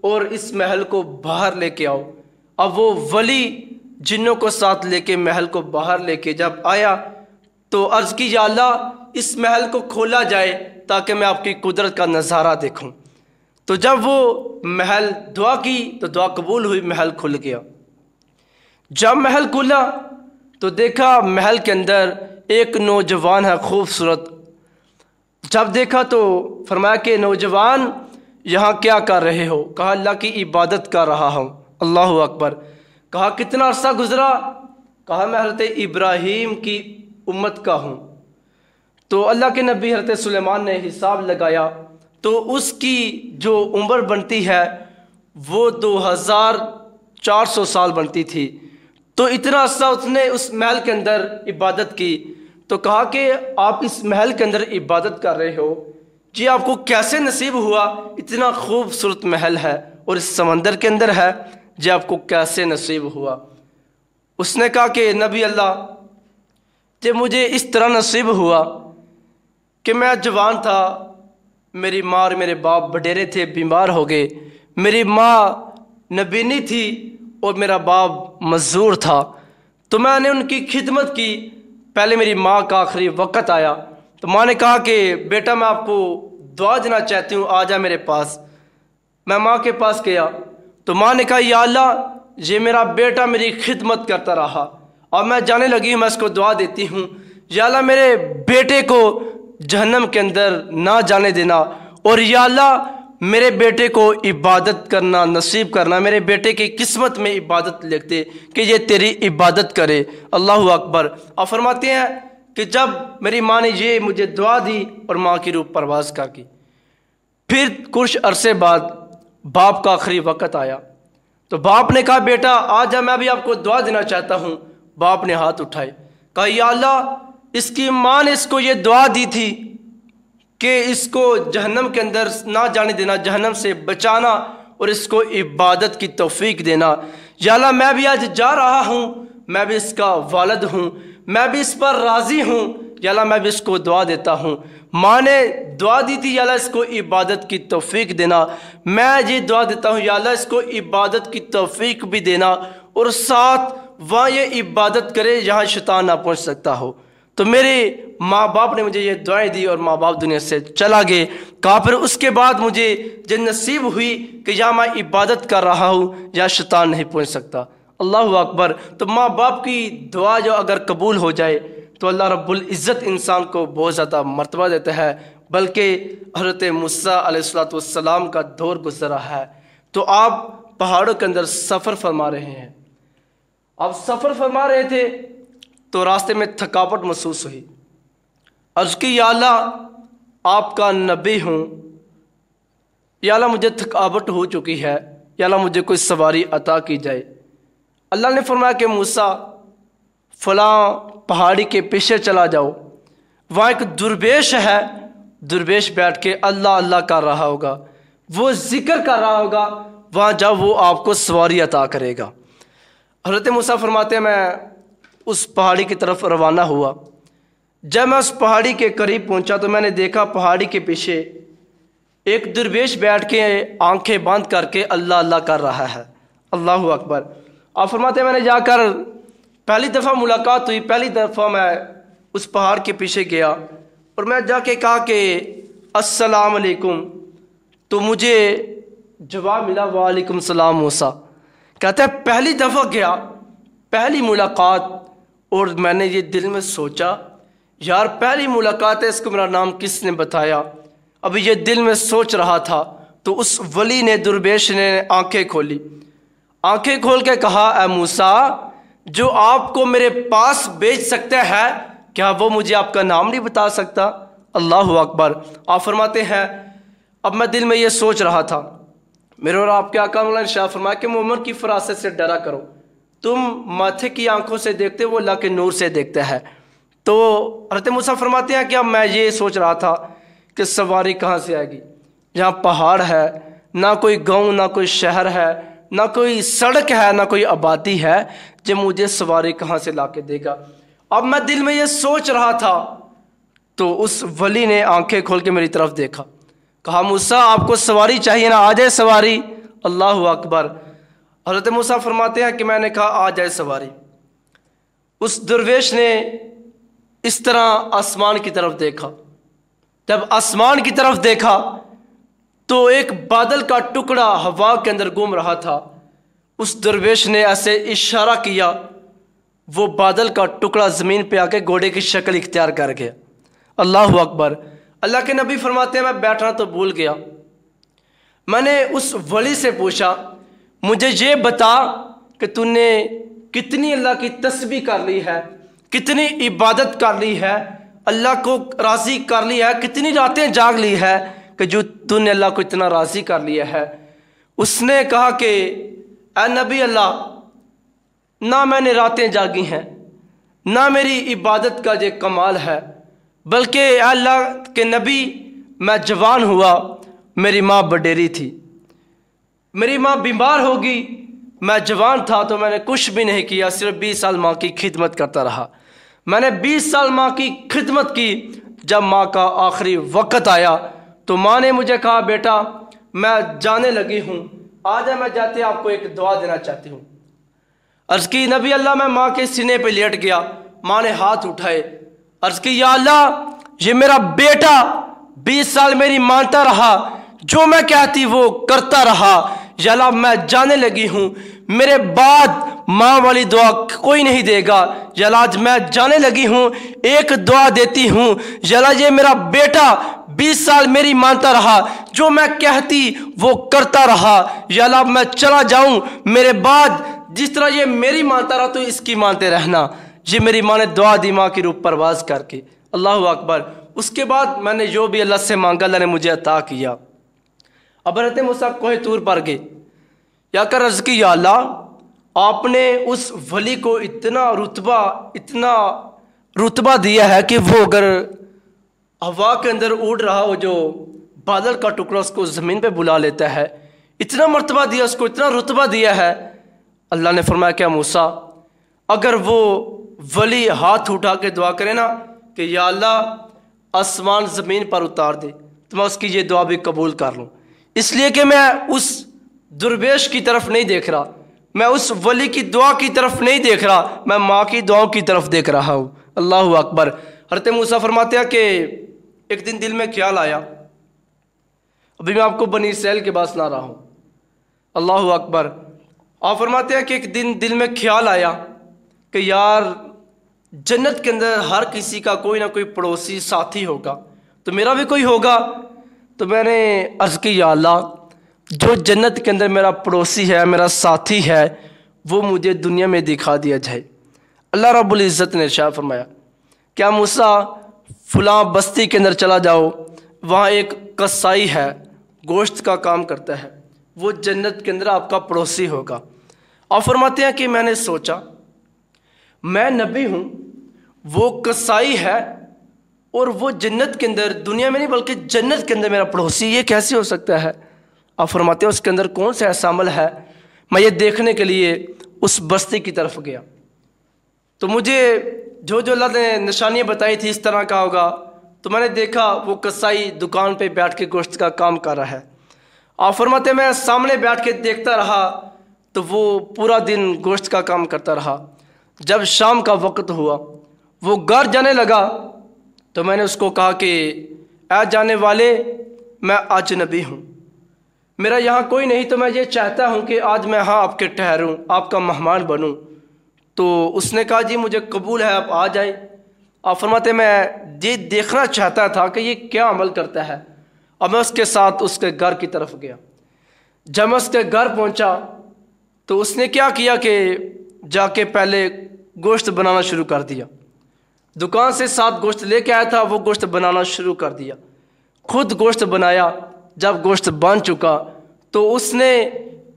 اور اس محل کو باہر لے کے آؤ۔ اب وہ ولی جنوں کو ساتھ لے کے محل کو باہر لے کے جب آیا تو عرض کی یا اللہ اس محل کو کھولا جائے تاکہ میں آپ کی قدرت کا نظارہ دیکھوں۔ تو جب وہ محل دعا کی تو دعا قبول ہوئی، محل کھل گیا۔ جب محل کھلا تو دیکھا محل کے اندر ایک نوجوان ہے خوبصورت۔ جب دیکھا تو فرمایا کہ نوجوان یہاں کیا کر رہے ہو؟ کہا اللہ کی عبادت کر رہا ہوں۔ اللہ اکبر۔ کہا کتنا عرصہ گزرا؟ کہا میں حضرت ابراہیم کی امت کا ہوں۔ تو اللہ کے نبی حضرت سلیمان نے حساب لگایا تو اس کی جو عمر بنتی ہے وہ 2400 سال بنتی تھی۔ تو اتنا عرصہ اس نے اس محل کے اندر عبادت کی۔ تو کہا کہ آپ اس محل کے اندر عبادت کر رہے ہو، جی آپ کو کیسے نصیب ہوا؟ اتنا خوبصورت محل ہے اور اس سمندر کے اندر ہے، جی آپ کو کیسے نصیب ہوا؟ اس نے کہا کہ نبی اللہ جی مجھے اس طرح نصیب ہوا کہ میں جوان تھا، میری ماں اور میرے باپ بڈیرے تھے، بیمار ہو گئے۔ میری ماں نبینی تھی اور میرا باپ مزدور تھا، تو میں نے ان کی خدمت کی۔ پہلے میری ماں کا آخری وقت آیا تو ماں نے کہا کہ بیٹا میں آپ کو دعا دینا چاہتی ہوں، آ جا میرے پاس۔ میں ماں کے پاس گیا تو ماں نے کہا یا اللہ یہ میرا بیٹا میری خدمت کرتا رہا اور میں جانے لگی ہوں، میں اس کو دعا دیتی ہوں یا اللہ میرے بیٹے کو جہنم کے اندر نہ جانے دینا، اور یا اللہ میرے بیٹے کو عبادت کرنا نصیب کرنا، میرے بیٹے کی قسمت میں عبادت لکھتے کہ یہ تیری عبادت کرے۔ اللہ اکبر۔ اور فرماتے ہیں کہ جب میری ماں نے یہ مجھے دعا دی اور ماں کی روح پرواز کر گئی، پھر کچھ عرصے بعد باپ کا آخری وقت آیا تو باپ نے کہا بیٹا آ جا، میں بھی آپ کو دعا دینا چاہتا ہوں۔ باپ نے ہاتھ اٹھائے، کہا یا اللہ اس کی ماں نے اس کو یہ دعا دی تھی کہ اس کو جہنم کے اندر نہ جانے دینا، جہنم سے بچانا اور اس کو عبادت کی توفیق دینا۔ یا اللہ میں بھی آج جا رہا ہوں، میں بھی اس کا والد ہوں، میں بھی اس پر راضی ہوں، یا اللہ میں بھی اس کو دعا دیتا ہوں۔ ماں نے دعا دی تھی یا اللہ اس کو عبادت کی توفیق دینا، میں یہ دعا دیتا ہوں یا اللہ اس کو عبادت کی توفیق بھی دینا، اور ساتھ وہاں یہ عبادت کرے جہاں شیطان نہ پہنچ سکتا ہو۔ تو میرے ماں باپ نے مجھے یہ دعائیں دی اور ماں باپ دنیا سے چلا گئے۔ کہا پھر اس کے بعد مجھے یہ نصیب ہوئی کہ یا میں عبادت کر رہا ہوں یا شیطان نہیں پہنچ سکتا۔ اللہ اکبر۔ تو ماں باپ کی دعا جو اگر قبول ہو جائے تو اللہ رب العزت انسان کو بہت زیادہ مرتبہ دیتا ہے، بلکہ حضرت موسیٰ علیہ السلام کا دور گزرا ہے تو آپ پہاڑوں کے اندر سفر فرما رہے ہیں۔ آپ سفر فرما رہے تھے تو راستے میں تھکاوٹ محسوس ہوئی، عرض کی یا اللہ آپ کا نبی ہوں، یا اللہ مجھے تھکاوٹ ہو چکی ہے، یا اللہ مجھے کوئی سواری عطا کی جائے۔ اللہ نے فرمایا کہ موسیٰ فلاں پہاڑی کے پیچھے چلا جاؤ، وہاں ایک درویش ہے، درویش بیٹھ کے اللہ اللہ کر رہا ہوگا، وہ ذکر کر رہا ہوگا، وہاں جاؤ، وہ آپ کو سواری عطا کرے گا۔ حضرت موسیٰ فرماتے ہیں میں اس پہاڑی کی طرف روانہ ہوا۔ جب میں اس پہاڑی کے قریب پہنچا تو میں نے دیکھا پہاڑی کے پیچھے ایک درویش بیٹھ کے آنکھیں بند کر کے اللہ اللہ کر رہا ہے۔ اللہ اکبر۔ آپ فرماتے ہیں میں نے جا کر پہلی دفعہ ملاقات ہوئی، پہلی دفعہ میں اس پہاڑ کے پیچھے گیا اور میں جا کے کہا کہ السلام علیکم، تو مجھے جواب ملا وعلیکم السلام موسیٰ۔ کہتا ہے پہلی دفعہ گیا، پہلی ملاقات، اور میں نے یہ دل میں سوچا یار پہلی ملاقات ہے، اس کو میرا نام کس نے بتایا؟ ابھی یہ دل میں سوچ رہا تھا تو اس ولی نے، درویش نے آنکھیں کھولی، آنکھیں کھول کے کہا اے موسیٰ، جو آپ کو میرے پاس بھیج سکتا ہے کیا وہ مجھے آپ کا نام نہیں بتا سکتا؟ اللہ اکبر۔ آپ فرماتے ہیں اب میں دل میں یہ سوچ رہا تھا، میرے اور آپ کے آقا مولانا ارشاد فرمایا کہ مومن کی فراست سے ڈرا کرو، تم ماتھے کی آنکھوں سے دیکھتے وہ اللہ کے نور سے دیکھتا ہے۔ تو حضرت موسیٰ فرماتے ہیں کہ اب میں یہ سوچ رہا تھا کہ سواری کہاں سے آئے گی؟ یہاں پہاڑ ہے، نہ کوئی گاؤں، نہ کوئی شہر ہے، نہ کوئی سڑک ہے، نہ کوئی آبادی ہے، جو مجھے سواری کہاں سے لا کے دے گا؟ اب میں دل میں یہ سوچ رہا تھا تو اس ولی نے آنکھیں کھول کے میری طرف دیکھا، کہا موسیٰ آپ کو سواری چاہیے نا، آ جائے سواری۔ اللہ اکبر۔ حضرت موسیٰ فرماتے ہیں کہ میں نے کہا آ جائے سواری۔ اس درویش نے اس طرح آسمان کی طرف دیکھا، جب آسمان کی طرف دیکھا تو ایک بادل کا ٹکڑا ہوا کے اندر گھوم رہا تھا۔ اس درویش نے ایسے اشارہ کیا، وہ بادل کا ٹکڑا زمین پہ آ کے گھوڑے کی شکل اختیار کر گیا۔ اللہ اکبر۔ اللہ کے نبی فرماتے ہیں میں بیٹھنا تو بھول گیا، میں نے اس ولی سے پوچھا مجھے یہ بتا کہ تو نے کتنی اللہ کی تسبیح کر لی ہے، کتنی عبادت کر لی ہے، اللہ کو راضی کر لی ہے، کتنی راتیں جاگ لی ہے کہ جو تو نے اللہ کو اتنا راضی کر لیا ہے؟ اس نے کہا کہ اے نبی اللہ، نہ میں نے راتیں جاگی ہیں، نہ میری عبادت کا یہ کمال ہے، بلکہ اے اللہ کے نبی میں جوان ہوا، میری ماں بڈیری تھی، میری ماں بیمار ہوگی، میں جوان تھا تو میں نے کچھ بھی نہیں کیا، صرف 20 سال ماں کی خدمت کرتا رہا۔ میں نے 20 سال ماں کی خدمت کی، جب ماں کا آخری وقت آیا تو ماں نے مجھے کہا بیٹا میں جانے لگی ہوں، آج میں جاتے آپ کو ایک دعا دینا چاہتی ہوں۔ عرض کی نبی اللہ، میں ماں کے سینے پہ لیٹ گیا، ماں نے ہاتھ اٹھائے، عرض کی یا اللہ یہ میرا بیٹا 20 سال میری مانتا رہا، جو میں کہتی وہ کرتا رہا، یا اللہ میں جانے لگی ہوں، میرے بعد ماں والی دعا کوئی نہیں دے گا، یا اللہ آج میں جانے لگی ہوں، ایک دعا دیتی ہوں، یا اللہ یہ میرا بیٹا 20 سال میری مانتا رہا، جو میں کہتی وہ کرتا رہا، یا اللہ میں چلا جاؤں، میرے بعد جس طرح یہ میری مانتا رہا تو اس کی مانتے رہنا۔ یہ میری ماں نے دعا دی ماں کی روح پرواز کر کے۔ اللہ اکبر۔ اس کے بعد میں نے جو بھی اللہ سے مانگا اللہ نے مجھے عطا کیا۔ اب حضرت موسیٰ کوہ طور پر گئے، یا کر عرض کی یا اللہ آپ نے اس ولی کو اتنا رتبہ دیا ہے کہ وہ اگر ہوا کے اندر اڑ رہا ہو، جو بادل کا ٹکڑا اس کو زمین پہ بلا لیتا ہے، اتنا مرتبہ دیا اس کو، اتنا رتبہ دیا ہے۔ اللہ نے فرمایا کیا موسیٰ اگر وہ ولی ہاتھ اٹھا کے دعا کرے نا کہ یا اللہ آسمان زمین پر اتار دے، تو میں اس کی یہ دعا بھی قبول کر لوں، اس لیے کہ میں اس درویش کی طرف نہیں دیکھ رہا، میں اس ولی کی دعا کی طرف نہیں دیکھ رہا، میں ماں کی دعاؤں کی طرف دیکھ رہا ہوں۔ اللہ اکبر۔ حضرت موسیٰ فرماتے ہیں کہ ایک دن دل میں خیال آیا، ابھی میں آپ کو بنی اسرائیل کے بعد سنا رہا ہوں۔ اللہ اکبر۔ آپ فرماتے ہیں کہ ایک دن دل میں خیال آیا کہ یار جنت کے اندر ہر کسی کا کوئی نہ کوئی پڑوسی ساتھی ہوگا، تو میرا بھی کوئی ہوگا۔ تو میں نے عرض کی یا اللہ جو جنت کے اندر میرا پڑوسی ہے، میرا ساتھی ہے، وہ مجھے دنیا میں دکھا دیا جائے۔ اللہ رب العزت نے ارشاد فرمایا کیا موسیٰ فلاں بستی کے اندر چلا جاؤ، وہاں ایک قصائی ہے، گوشت کا کام کرتا ہے، وہ جنت کے اندر آپ کا پڑوسی ہوگا۔ اور فرماتے ہیں کہ میں نے سوچا میں نبی ہوں، وہ کسائی ہے اور وہ جنت کے اندر، دنیا میں نہیں بلکہ جنت کے اندر میرا پڑوسی، یہ کیسے ہو سکتا ہے؟ آپ فرماتے ہیں اس کے اندر کون سا ایسا عمل ہے؟ میں یہ دیکھنے کے لیے اس بستی کی طرف گیا، تو مجھے جو اللہ نے نشانیاں بتائی تھی اس طرح کا ہوگا، تو میں نے دیکھا وہ کسائی دکان پہ بیٹھ کے گوشت کا کام کر رہا ہے۔ آپ فرماتے ہیں میں سامنے بیٹھ کے دیکھتا رہا تو وہ پورا دن گوشت کا کام کرتا رہا۔ جب شام کا وقت ہوا وہ گھر جانے لگا تو میں نے اس کو کہا کہ اے جانے والے، میں اجنبی ہوں، میرا یہاں کوئی نہیں، تو میں یہ چاہتا ہوں کہ آج میں ہاں آپ کے ٹھہروں، آپ کا مہمان بنوں۔ تو اس نے کہا جی مجھے قبول ہے، آپ آ جائیں۔ آپ فرماتے میں یہ دیکھنا چاہتا تھا کہ یہ کیا عمل کرتا ہے۔ اب میں اس کے ساتھ اس کے گھر کی طرف گیا۔ جب میں اس کے گھر پہنچا تو اس نے کیا کیا کہ جا کے پہلے گوشت بنانا شروع کر دیا۔ دکان سے ساتھ گوشت لے کے آیا تھا، وہ گوشت بنانا شروع کر دیا، خود گوشت بنایا۔ جب گوشت بن چکا تو اس نے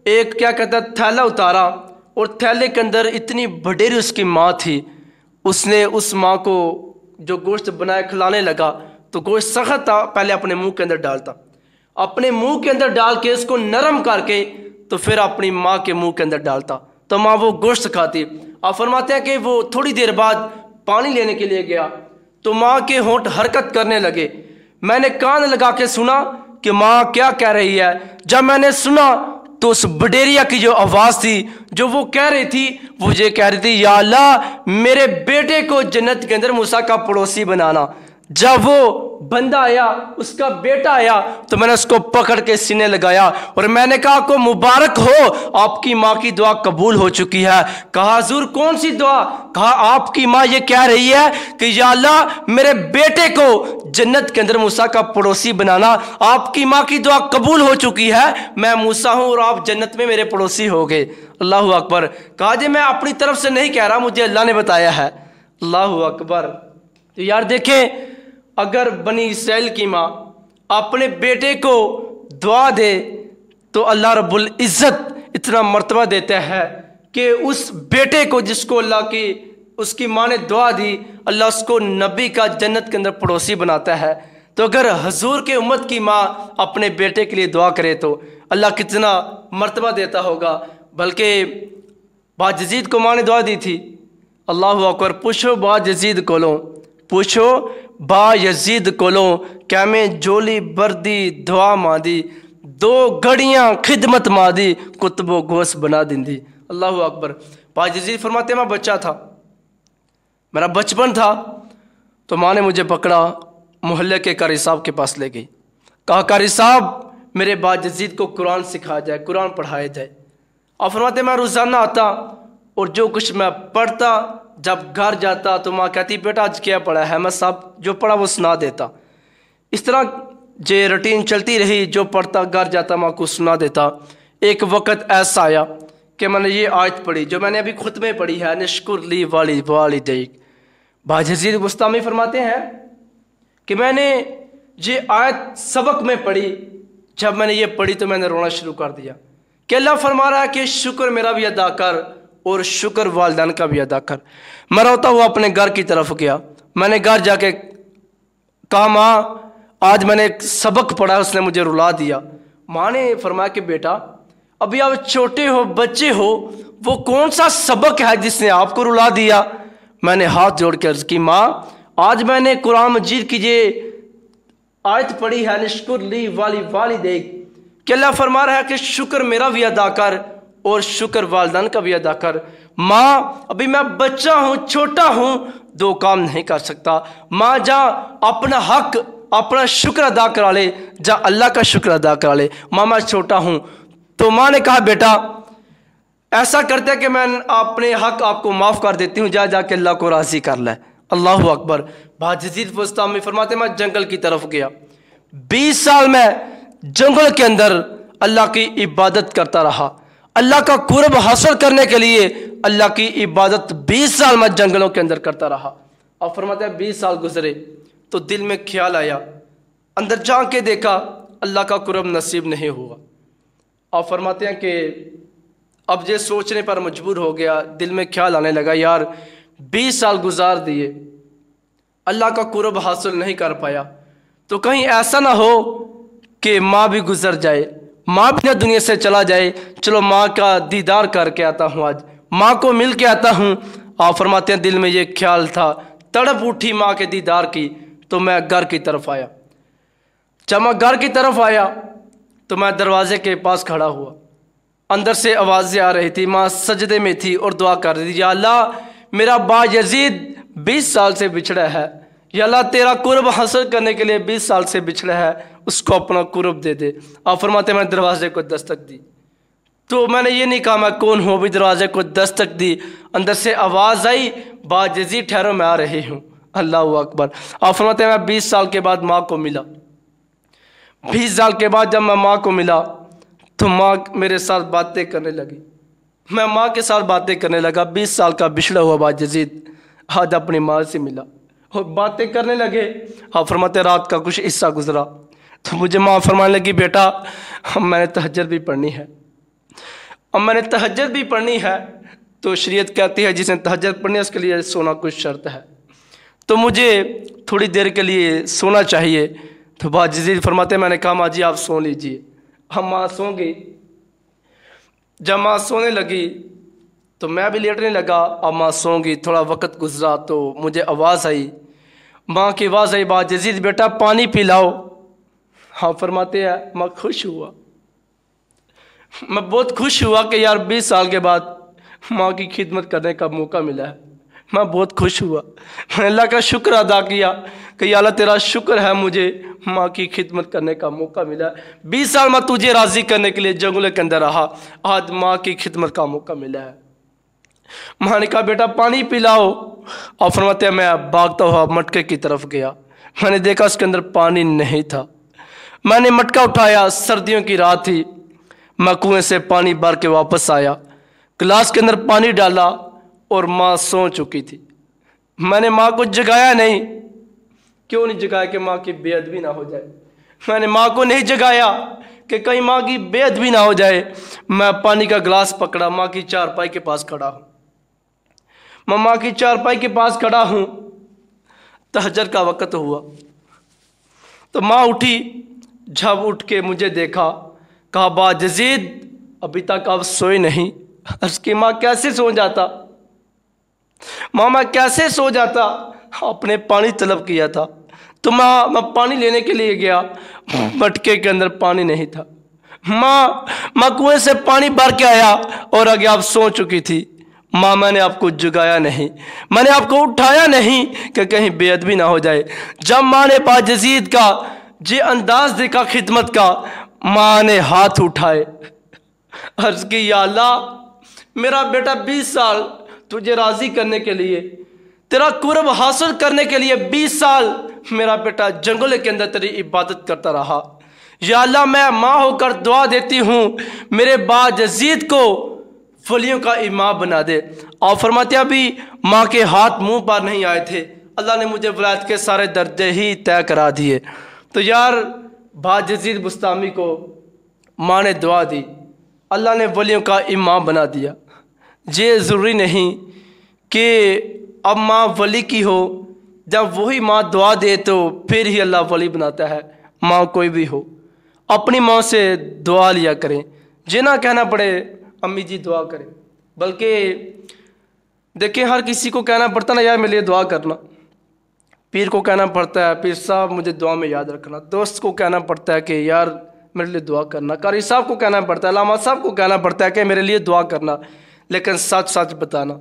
ایک کیا کہتا ہے تھیلا اتارا، اور تھیلے کے اندر اتنی بڈیری اس کی ماں تھی، اس نے اس ماں کو جو گوشت بنایا کھلانے لگا، تو گوشت سخت تھا، پہلے اپنے منہ کے اندر ڈالتا، اپنے منہ کے اندر ڈال کے اس کو نرم کر کے تو پھر اپنی ماں کے منہ کے اندر ڈالتا، تو ماں وہ گوشت کھاتی۔ آپ فرماتے ہیں کہ وہ تھوڑی دیر بعد پانی لینے کے لیے گیا تو ماں کے ہونٹ حرکت کرنے لگے۔ میں نے کان لگا کے سنا کہ ماں کیا کہہ رہی ہے۔ جب میں نے سنا تو اس بڈیریا کی جو آواز تھی جو وہ کہہ رہی تھی، وہ یہ کہہ رہی تھی یا اللہ میرے بیٹے کو جنت کے اندر موسیٰ کا پڑوسی بنانا۔ جب وہ بندہ آیا، اس کا بیٹا آیا، تو میں نے اس کو پکڑ کے سینے لگایا اور میں نے کہا کو مبارک ہو، آپ کی ماں کی دعا قبول ہو چکی ہے۔ کہا حضور کون سی دعا؟ کہا آپ کی ماں یہ کہہ رہی ہے کہ یا اللہ میرے بیٹے کو جنت کے اندر موسیٰ کا پڑوسی بنانا، آپ کی ماں کی دعا قبول ہو چکی ہے، میں موسیٰ ہوں اور آپ جنت میں میرے پڑوسی ہو گئے۔ اللہ اکبر۔ کہا جی میں اپنی طرف سے نہیں کہہ رہا، مجھے اللہ نے بتایا ہے۔ اللہ اکبر۔ تو یار دیکھیں، اگر بنی اسرائیل کی ماں اپنے بیٹے کو دعا دے تو اللہ رب العزت اتنا مرتبہ دیتا ہے کہ اس بیٹے کو جس کو اللہ کی اس کی ماں نے دعا دی، اللہ اس کو نبی کا جنت کے اندر پڑوسی بناتا ہے۔ تو اگر حضور کے امت کی ماں اپنے بیٹے کے لیے دعا کرے تو اللہ کتنا مرتبہ دیتا ہوگا۔ بلکہ باجزید کو ماں نے دعا دی تھی، اللہ اکبر، پوچھو با یزید کولوں، پوچھو با یزید کولوں کیا میں جولی بردی دعا ماں دی، دو گھڑیاں خدمت ماں دی کتب و گوش بنا دندی۔ اللہ اکبر۔ با یزید فرماتے میں بچہ تھا، میرا بچپن تھا، تو ماں نے مجھے پکڑا، محلے کے قاری صاحب کے پاس لے گئی، کہا قاری صاحب میرے با یزید کو قرآن سکھا جائے، قرآن پڑھایا جائے۔ اور فرماتے میں روزانہ آتا اور جو کچھ میں پڑھتا جب گھر جاتا تو ماں کہتی بیٹا آج کیا پڑھا ہے، میں صاحب جو پڑھا وہ سنا دیتا۔ اس طرح یہ روٹین چلتی رہی، جو پڑھتا گھر جاتا ماں کو سنا دیتا۔ ایک وقت ایسا آیا کہ میں نے یہ آیت پڑھی جو میں نے ابھی خطبے پڑھی ہے، نشکر لی والدیک۔ با یزید بستامی فرماتے ہیں کہ میں نے یہ آیت سبق میں پڑھی، جب میں نے یہ پڑھی تو میں نے رونا شروع کر دیا کہ اللہ فرما رہا ہے کہ شکر میرا بھی ادا کر اور شکر والدین کا بھی ادا کر۔ میں روتا ہوا اپنے گھر کی طرف گیا، میں نے گھر جا کے کہا ماں آج میں نے ایک سبق پڑھا، اس نے مجھے رلا دیا۔ ماں نے فرمایا کہ بیٹا ابھی آپ چھوٹے ہو، بچے ہو، وہ کون سا سبق ہے جس نے آپ کو رلا دیا؟ میں نے ہاتھ جوڑ کے عرض کی ماں آج میں نے قرآن مجید کی یہ آیت پڑھی ہے، نشکر لی والدیک، کہ اللہ فرما رہا ہے کہ شکر میرا بھی ادا کر اور شکر والدین کا بھی ادا کر۔ ماں ابھی میں بچہ ہوں، چھوٹا ہوں، دو کام نہیں کر سکتا۔ ماں جا اپنا حق اپنا شکر ادا کرا لے، جا اللہ کا شکر ادا کرا لے۔ ماں میں چھوٹا ہوں۔ تو ماں نے کہا بیٹا ایسا کرتے کہ میں اپنے حق آپ کو معاف کر دیتی ہوں، جا کے اللہ کو راضی کر لے۔ اللہ اکبر۔ با یزید بستامی فرماتے میں جنگل کی طرف گیا، 20 سال میں جنگل کے اندر اللہ کی عبادت کرتا رہا، اللہ کا قرب حاصل کرنے کے لیے اللہ کی عبادت 20 سال میں جنگلوں کے اندر کرتا رہا۔ اور فرماتے ہیں 20 سال گزرے تو دل میں خیال آیا، اندر جا کے دیکھا اللہ کا قرب نصیب نہیں ہوا۔ اور فرماتے ہیں کہ اب یہ سوچنے پر مجبور ہو گیا، دل میں خیال آنے لگا یار 20 سال گزار دیے، اللہ کا قرب حاصل نہیں کر پایا، تو کہیں ایسا نہ ہو کہ ماں بھی گزر جائے، ماں بھی نہ دنیا سے چلا جائے، چلو ماں کا دیدار کر کے آتا ہوں، آج ماں کو مل کے آتا ہوں۔ آپ فرماتے ہیں دل میں یہ خیال تھا، تڑپ اٹھی ماں کے دیدار کی، تو میں گھر کی طرف آیا۔ جب میں گھر کی طرف آیا تو میں دروازے کے پاس کھڑا ہوا، اندر سے آوازیں آ رہی تھی، ماں سجدے میں تھی اور دعا کر رہی تھی، یا اللہ میرا با یزید 20 سال سے بچھڑا ہے، یا اللہ تیرا قرب حاصل کرنے کے لیے 20 سال سے بچھڑا ہے، اس کو اپنا قرب دے دے۔ آپ فرماتے ہیں میں دروازے کو دستک دی، تو میں نے یہ نہیں کہا میں کون ہوں، بھی دروازے کو دستک دی، اندر سے آواز آئی، با یزید ٹھہرو میں آ رہی ہوں۔ اللہ اکبر۔ آپ فرماتے ہیں میں 20 سال کے بعد ماں کو ملا۔ 20 سال کے بعد جب میں ماں کو ملا تو ماں میرے ساتھ باتیں کرنے لگی، میں ماں کے ساتھ باتیں کرنے لگا۔ 20 سال کا بچھڑا ہوا با یزید آج اپنی ماں سے ملا اور باتیں کرنے لگے۔ آپ فرماتے رات کا کچھ حصہ گزرا تو مجھے ماں فرمانے لگی، بیٹا میں نے تہجد بھی پڑھنی ہے، اب میں نے تہجد بھی پڑھنی ہے، تو شریعت کہتی ہے جس نے تہجد پڑھنی ہے اس کے لیے سونا کچھ شرط ہے، تو مجھے تھوڑی دیر کے لیے سونا چاہیے۔ تو با یزید فرماتے ہیں میں نے کہا ماں جی آپ سو لیجئے۔ ہم ماں سو گئی۔ جب ماں سونے لگی تو میں بھی لیٹنے لگا، اب ماں سو گئی، تھوڑا وقت گزرا تو مجھے آواز آئی، ماں کی آواز آئی، با یزید بیٹا پانی پلاؤ۔ ہاں فرماتے ہیں میں خوش ہوا، میں بہت خوش ہوا کہ یار 20 سال کے بعد ماں کی خدمت کرنے کا موقع ملا ہے، میں بہت خوش ہوا۔ میں اللہ کا شکر ادا کیا کہ یا اللہ تیرا شکر ہے مجھے ماں کی خدمت کرنے کا موقع ملا، 20 سال میں تجھے راضی کرنے کے لیے جنگلوں کے اندر رہا، آج ماں کی خدمت کا موقع ملا ہے۔ ماں نے کہا بیٹا پانی پلاؤ، اور فرماتے ہیں میں بھاگتا ہوا مٹکے کی طرف گیا، میں نے دیکھا اس کے اندر پانی نہیں تھا، میں نے مٹکا اٹھایا، سردیوں کی رات تھی، میں کنویں سے پانی بھر کے واپس آیا، گلاس کے اندر پانی ڈالا اور ماں سو چکی تھی۔ میں نے ماں کو جگایا نہیں، کیوں نہیں جگایا کہ ماں کی بے ادبی نہ ہو جائے، میں نے ماں کو نہیں جگایا کہ کہیں ماں کی بے ادبی نہ ہو جائے۔ میں پانی کا گلاس پکڑا، ماں کی چارپائی کے پاس کھڑا ہوں، میں ماں کی چارپائی کے پاس کھڑا ہوں، تہجد کا وقت ہوا تو ماں اٹھی، جب اٹھ کے مجھے دیکھا کہا با یزید ابھی تک آپ سوئے نہیں۔ عرض کی ماں کیسے سو جاتا، ماں میں کیسے سو جاتا، آپ نے پانی طلب کیا تھا، تو میں پانی لینے کے لیے گیا، مٹکے کے اندر پانی نہیں تھا، میں کنویں سے پانی بھر کے آیا اور آگے آپ سو چکی تھی۔ ماں میں نے آپ کو جگایا نہیں، میں نے آپ کو اٹھایا نہیں کہ کہیں بے ادبی نہ ہو جائے۔ جب ماں نے با یزید کا یہ انداز دیکھا خدمت کا، ماں نے ہاتھ اٹھائے، عرض کی یا اللہ میرا بیٹا 20 سال تجھے راضی کرنے کے لیے، تیرا قرب حاصل کرنے کے لیے 20 سال میرا بیٹا جنگل کے اندر تیری عبادت کرتا رہا، یا اللہ میں ماں ہو کر دعا دیتی ہوں میرے با یزید کو ولیوں کا امام بنا دے۔ اور فرماتے ہیں ابھی ماں کے ہاتھ منہ پر نہیں آئے تھے، اللہ نے مجھے ولایت کے سارے درجے ہی طے کرا دیے۔ تو یار با یزید بستامی کو ماں نے دعا دی، اللہ نے ولیوں کا امام بنا دیا۔ یہ ضروری نہیں کہ اب ماں ولی کی ہو، جب وہی ماں دعا دے تو پھر ہی اللہ ولی بناتا ہے۔ ماں کوئی بھی ہو اپنی ماں سے دعا لیا کریں، یہ نہ کہنا پڑے امی جی دعا کریں، بلکہ دیکھیں ہر کسی کو کہنا پڑتا نا یار میرے لیے دعا کرنا، پیر کو کہنا پڑتا ہے پیر صاحب مجھے دعا میں یاد رکھنا، دوست کو کہنا پڑتا ہے کہ یار میرے لیے دعا کرنا، قاری صاحب کو کہنا پڑتا ہے، علامہ صاحب کو کہنا پڑتا ہے کہ میرے لیے دعا کرنا، لیکن سچ سچ بتانا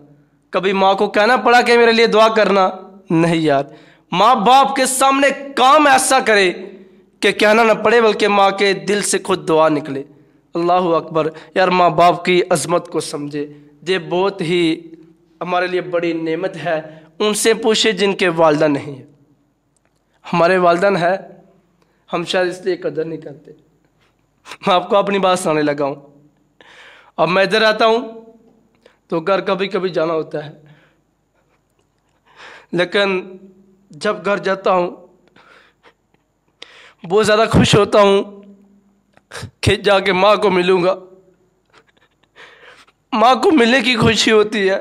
کبھی ماں کو کہنا پڑا کہ میرے لیے دعا کرنا؟ نہیں یار، ماں باپ کے سامنے کام ایسا کرے کہ کہنا نہ پڑے بلکہ ماں کے دل سے خود دعا نکلے۔ اللہ اکبر۔ یار ماں باپ کی عظمت کو سمجھے، یہ بہت ہی ہمارے لیے بڑی نعمت ہے۔ ان سے پوچھے جن کے والدہ نہیں ہیں، ہمارے والدین ہیں ہم شاید اس لیے قدر نہیں کرتے۔ میں آپ کو اپنی بات سنانے لگا ہوں، اب میں ادھر آتا ہوں تو گھر کبھی کبھی جانا ہوتا ہے، لیکن جب گھر جاتا ہوں بہت زیادہ خوش ہوتا ہوں کہ جا کے ماں کو ملوں گا، ماں کو ملنے کی خوشی ہوتی ہے،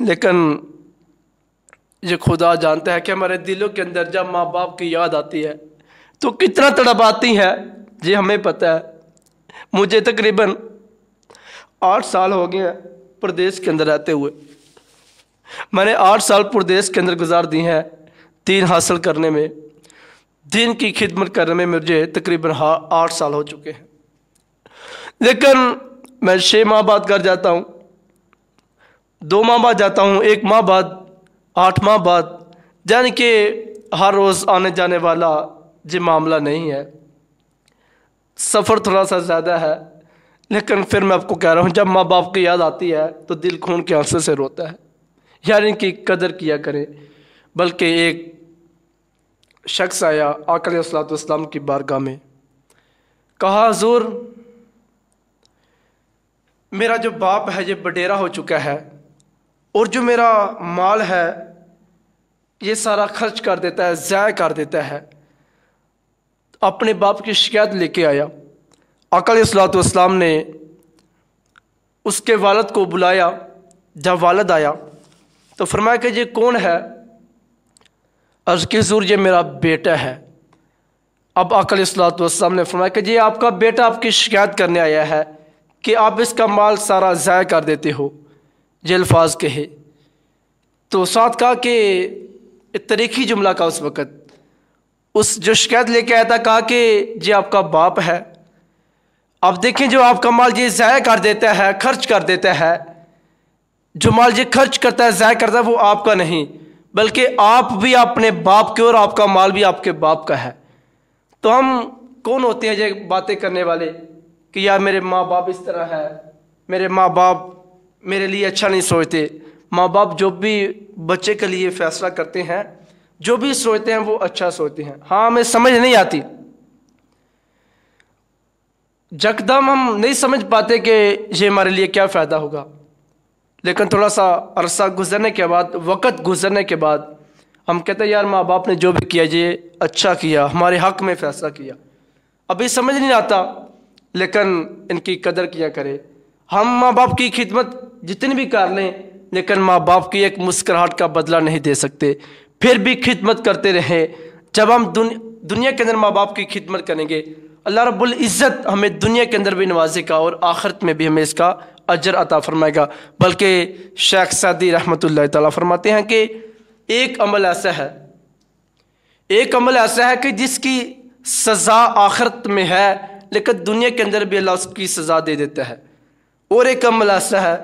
لیکن یہ خدا جانتا ہے کہ ہمارے دلوں کے اندر جب ماں باپ کی یاد آتی ہے تو کتنا تڑپ آتی ہے، یہ ہمیں پتہ ہے۔ مجھے تقریباً 8 سال ہو گئے ہیں پردیس کے اندر رہتے ہوئے۔ میں نے 8 سال پردیس کے اندر گزار دی ہیں، دین حاصل کرنے میں، دین کی خدمت کرنے میں مجھے تقریباً 8 سال ہو چکے ہیں۔ لیکن میں 6 ماہ بعد گھر جاتا ہوں، 2 ماہ بعد جاتا ہوں، 1 ماہ بعد، 8 ماہ بعد، یعنی کہ ہر روز آنے جانے والا یہ معاملہ نہیں ہے، سفر تھوڑا سا زیادہ ہے۔ لیکن پھر میں آپ کو کہہ رہا ہوں، جب ماں باپ کی یاد آتی ہے تو دل خون کے آنسوں سے روتا ہے، یعنی کہ قدر کیا کرے۔ بلکہ ایک شخص آیا آقا علیہ الصلوۃ والسلام کی بارگاہ میں، کہا حضور میرا جو باپ ہے یہ بڈیرا ہو چکا ہے، اور جو میرا مال ہے یہ سارا خرچ کر دیتا ہے، ضائع کر دیتا ہے۔ اپنے باپ کی شکایت لے کے آیا۔ آقا علیہ الصلوۃ والسلام نے اس کے والد کو بلایا۔ جب والد آیا تو فرمایا کہ یہ کون ہے؟ عرض کی حضور یہ میرا بیٹا ہے۔ اب آقا علیہ الصلوۃ والسلام نے فرمایا کہ یہ آپ کا بیٹا آپ کی شکایت کرنے آیا ہے کہ آپ اس کا مال سارا ضائع کر دیتے ہو، یہ الفاظ کہے تو ساتھ کہا کہ تاریخی جملہ کا اس وقت اس جو شکایت لے کے آیا تھا، کہا کہ یہ آپ کا باپ ہے۔ اب دیکھیں جو آپ کا مال یہ ضائع کر دیتا ہے، خرچ کر دیتا ہے، جو مال یہ خرچ کرتا ہے، ضائع کرتا ہے، وہ آپ کا نہیں بلکہ آپ بھی اپنے باپ کے اور آپ کا مال بھی آپ کے باپ کا ہے۔ تو ہم کون ہوتے ہیں یہ باتیں کرنے والے کہ یار میرے ماں باپ اس طرح ہے، میرے ماں باپ میرے لیے اچھا نہیں سوچتے۔ ماں باپ جو بھی بچے کے لیے فیصلہ کرتے ہیں، جو بھی سوچتے ہیں وہ اچھا سوچتے ہیں۔ ہاں ہمیں سمجھ نہیں آتی، یکدم ہم نہیں سمجھ پاتے کہ یہ ہمارے لیے کیا فائدہ ہوگا، لیکن تھوڑا سا عرصہ گزرنے کے بعد، وقت گزرنے کے بعد ہم کہتے ہیں یار ماں باپ نے جو بھی کیا یہ اچھا کیا، ہمارے حق میں فیصلہ کیا۔ ابھی سمجھ نہیں آتا لیکن ان کی قدر کیا کرے۔ ہم ماں باپ کی خدمت جتنی بھی کر لیں لیکن ماں باپ کی ایک مسکراہٹ کا بدلہ نہیں دے سکتے، پھر بھی خدمت کرتے رہیں۔ جب ہم دنیا کے اندر ماں باپ کی خدمت کریں گے، اللہ رب العزت ہمیں دنیا کے اندر بھی نوازے گا اور آخرت میں بھی ہمیں اس کا اجر عطا فرمائے گا۔ بلکہ شیخ سعدی رحمۃ اللہ تعالیٰ فرماتے ہیں کہ ایک عمل ایسا ہے کہ جس کی سزا آخرت میں ہے لیکن دنیا کے اندر بھی اللہ اس کی سزا دے دیتا ہے، اور ایک عمل ایسا ہے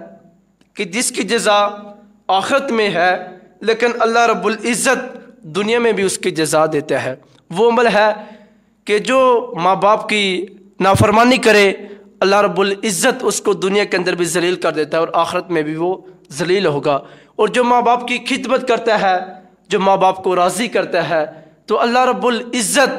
کہ جس کی جزا آخرت میں ہے لیکن اللہ رب العزت دنیا میں بھی اس کی جزا دیتا ہے۔ وہ عمل ہے کہ جو ماں باپ کی نافرمانی کرے، اللہ رب العزت اس کو دنیا کے اندر بھی ذلیل کر دیتا ہے اور آخرت میں بھی وہ ذلیل ہوگا۔ اور جو ماں باپ کی خدمت کرتا ہے، جو ماں باپ کو راضی کرتا ہے، تو اللہ رب العزت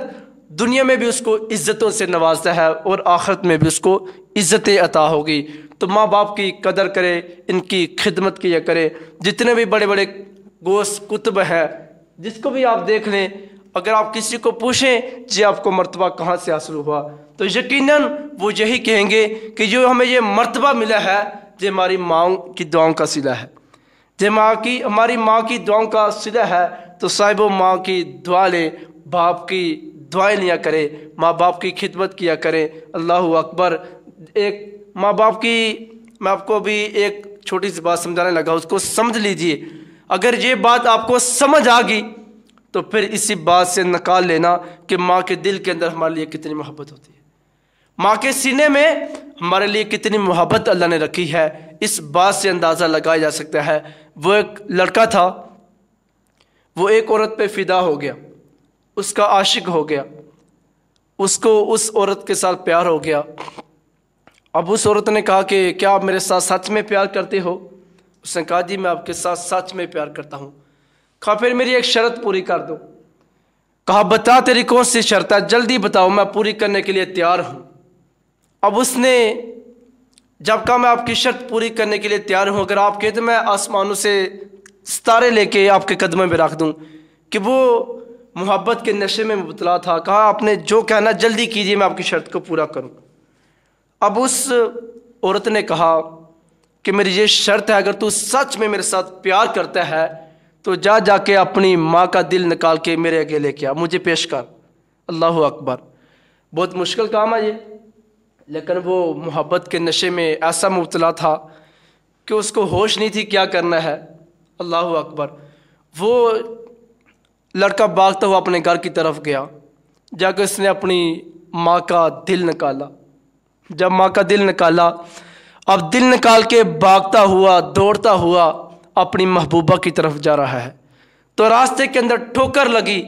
دنیا میں بھی اس کو عزتوں سے نوازتا ہے اور آخرت میں بھی اس کو عزتیں عطا ہوگی۔ تو ماں باپ کی قدر کرے، ان کی خدمت کیا کرے۔ جتنے بھی بڑے بڑے غوث کتب ہیں، جس کو بھی آپ دیکھ لیں، اگر آپ کسی کو پوچھیں جی آپ کو مرتبہ کہاں سے حاصل ہوا، تو یقیناً وہ یہی کہیں گے کہ جو ہمیں یہ مرتبہ ملا ہے یہ ہماری ماں کی دعاؤں کا صلہ ہے، ہماری ماں کی دعاؤں کا صلہ ہے۔ تو صاحب ماں کی دعا لیں، باپ کی دعائیں لیا کریں، ماں باپ کی خدمت کیا کریں۔ اللہ اکبر۔ ایک ماں باپ کی میں آپ کو بھی ایک چھوٹی سی بات سمجھانے لگا، اس کو سمجھ لیجئے۔ اگر یہ بات آپ کو سمجھ آ گئی تو پھر اسی بات سے نکال لینا کہ ماں کے دل کے اندر ہمارے لیے کتنی محبت ہوتی ہے، ماں کے سینے میں ہمارے لیے کتنی محبت اللہ نے رکھی ہے۔ اس بات سے اندازہ لگایا جا سکتا ہے۔ وہ ایک لڑکا تھا، وہ ایک عورت پہ فدا ہو گیا، اس کا عاشق ہو گیا، اس کو اس عورت کے ساتھ پیار ہو گیا۔ اب اس عورت نے کہا کہ کیا آپ میرے ساتھ سچ میں پیار کرتے ہو؟ اس نے کہا جی میں آپ کے ساتھ سچ میں پیار کرتا ہوں۔ کہا پھر میری ایک شرط پوری کر دو۔ کہا بتا تیری کون سی شرط ہے، جلدی بتاؤ، میں پوری کرنے کے لیے تیار ہوں۔ اب اس نے جب کہا میں آپ کی شرط پوری کرنے کے لیے تیار ہوں، اگر آپ کہتے میں آسمانوں سے ستارے لے کے آپ کے قدموں میں رکھ دوں، کہ وہ محبت کے نشے میں مبتلا تھا۔ کہا آپ نے جو کہنا جلدی کیجیے، میں آپ کی شرط کو پورا کروں۔ اب اس عورت نے کہا کہ میری یہ شرط ہے، اگر تو سچ میں میرے ساتھ پیار کرتا ہے تو جا کے اپنی ماں کا دل نکال کے میرے آگے لے کے آ، مجھے پیش کر۔ اللہ اکبر! بہت مشکل کام ہے یہ، لیکن وہ محبت کے نشے میں ایسا مبتلا تھا کہ اس کو ہوش نہیں تھی کیا کرنا ہے۔ اللہ اکبر! وہ لڑکا بھاگتا ہوا اپنے گھر کی طرف گیا، جا کے اس نے اپنی ماں کا دل نکالا۔ جب ماں کا دل نکالا، اب دل نکال کے بھاگتا ہوا دوڑتا ہوا اپنی محبوبہ کی طرف جا رہا ہے، تو راستے کے اندر ٹھوکر لگی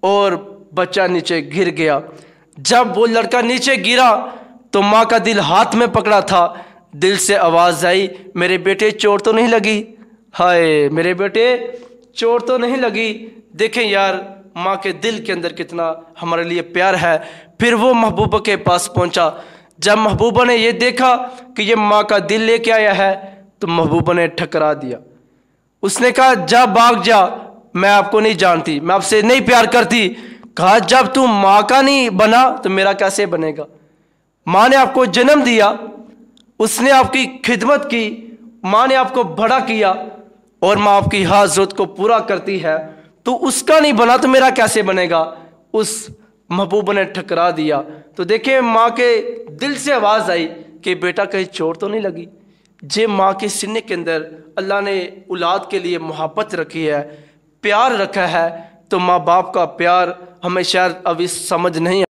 اور بچہ نیچے گر گیا۔ جب وہ لڑکا نیچے گرا تو ماں کا دل ہاتھ میں پکڑا تھا، دل سے آواز آئی، میرے بیٹے چوٹ تو نہیں لگی؟ ہائے میرے بیٹے چوٹ تو نہیں لگی؟ دیکھیں یار ماں کے دل کے اندر کتنا ہمارے لیے پیار ہے۔ پھر وہ محبوبہ کے پاس پہنچا۔ جب محبوبہ نے یہ دیکھا کہ یہ ماں کا دل لے کے آیا ہے تو محبوبہ نے ٹھکرا دیا۔ اس نے کہا جا بھاگ جا، میں آپ کو نہیں جانتی، میں آپ سے نہیں پیار کرتی۔ کہا جب تم ماں کا نہیں بنا تو میرا کیسے بنے گا؟ ماں نے آپ کو جنم دیا، اس نے آپ کی خدمت کی، ماں نے آپ کو بڑا کیا اور ماں آپ کی ہر ضرورت کو پورا کرتی ہے، تو اس کا نہیں بنا تو میرا کیسے بنے گا؟ اس محبوبہ نے ٹھکرا دیا۔ تو دیکھیں ماں کے دل سے آواز آئی کہ بیٹا کہیں چوٹ تو نہیں لگی؟ جے ماں کے سینے کے اندر اللہ نے اولاد کے لیے محبت رکھی ہے، پیار رکھا ہے، تو ماں باپ کا پیار ہمیں شاید ابھی سمجھ نہیں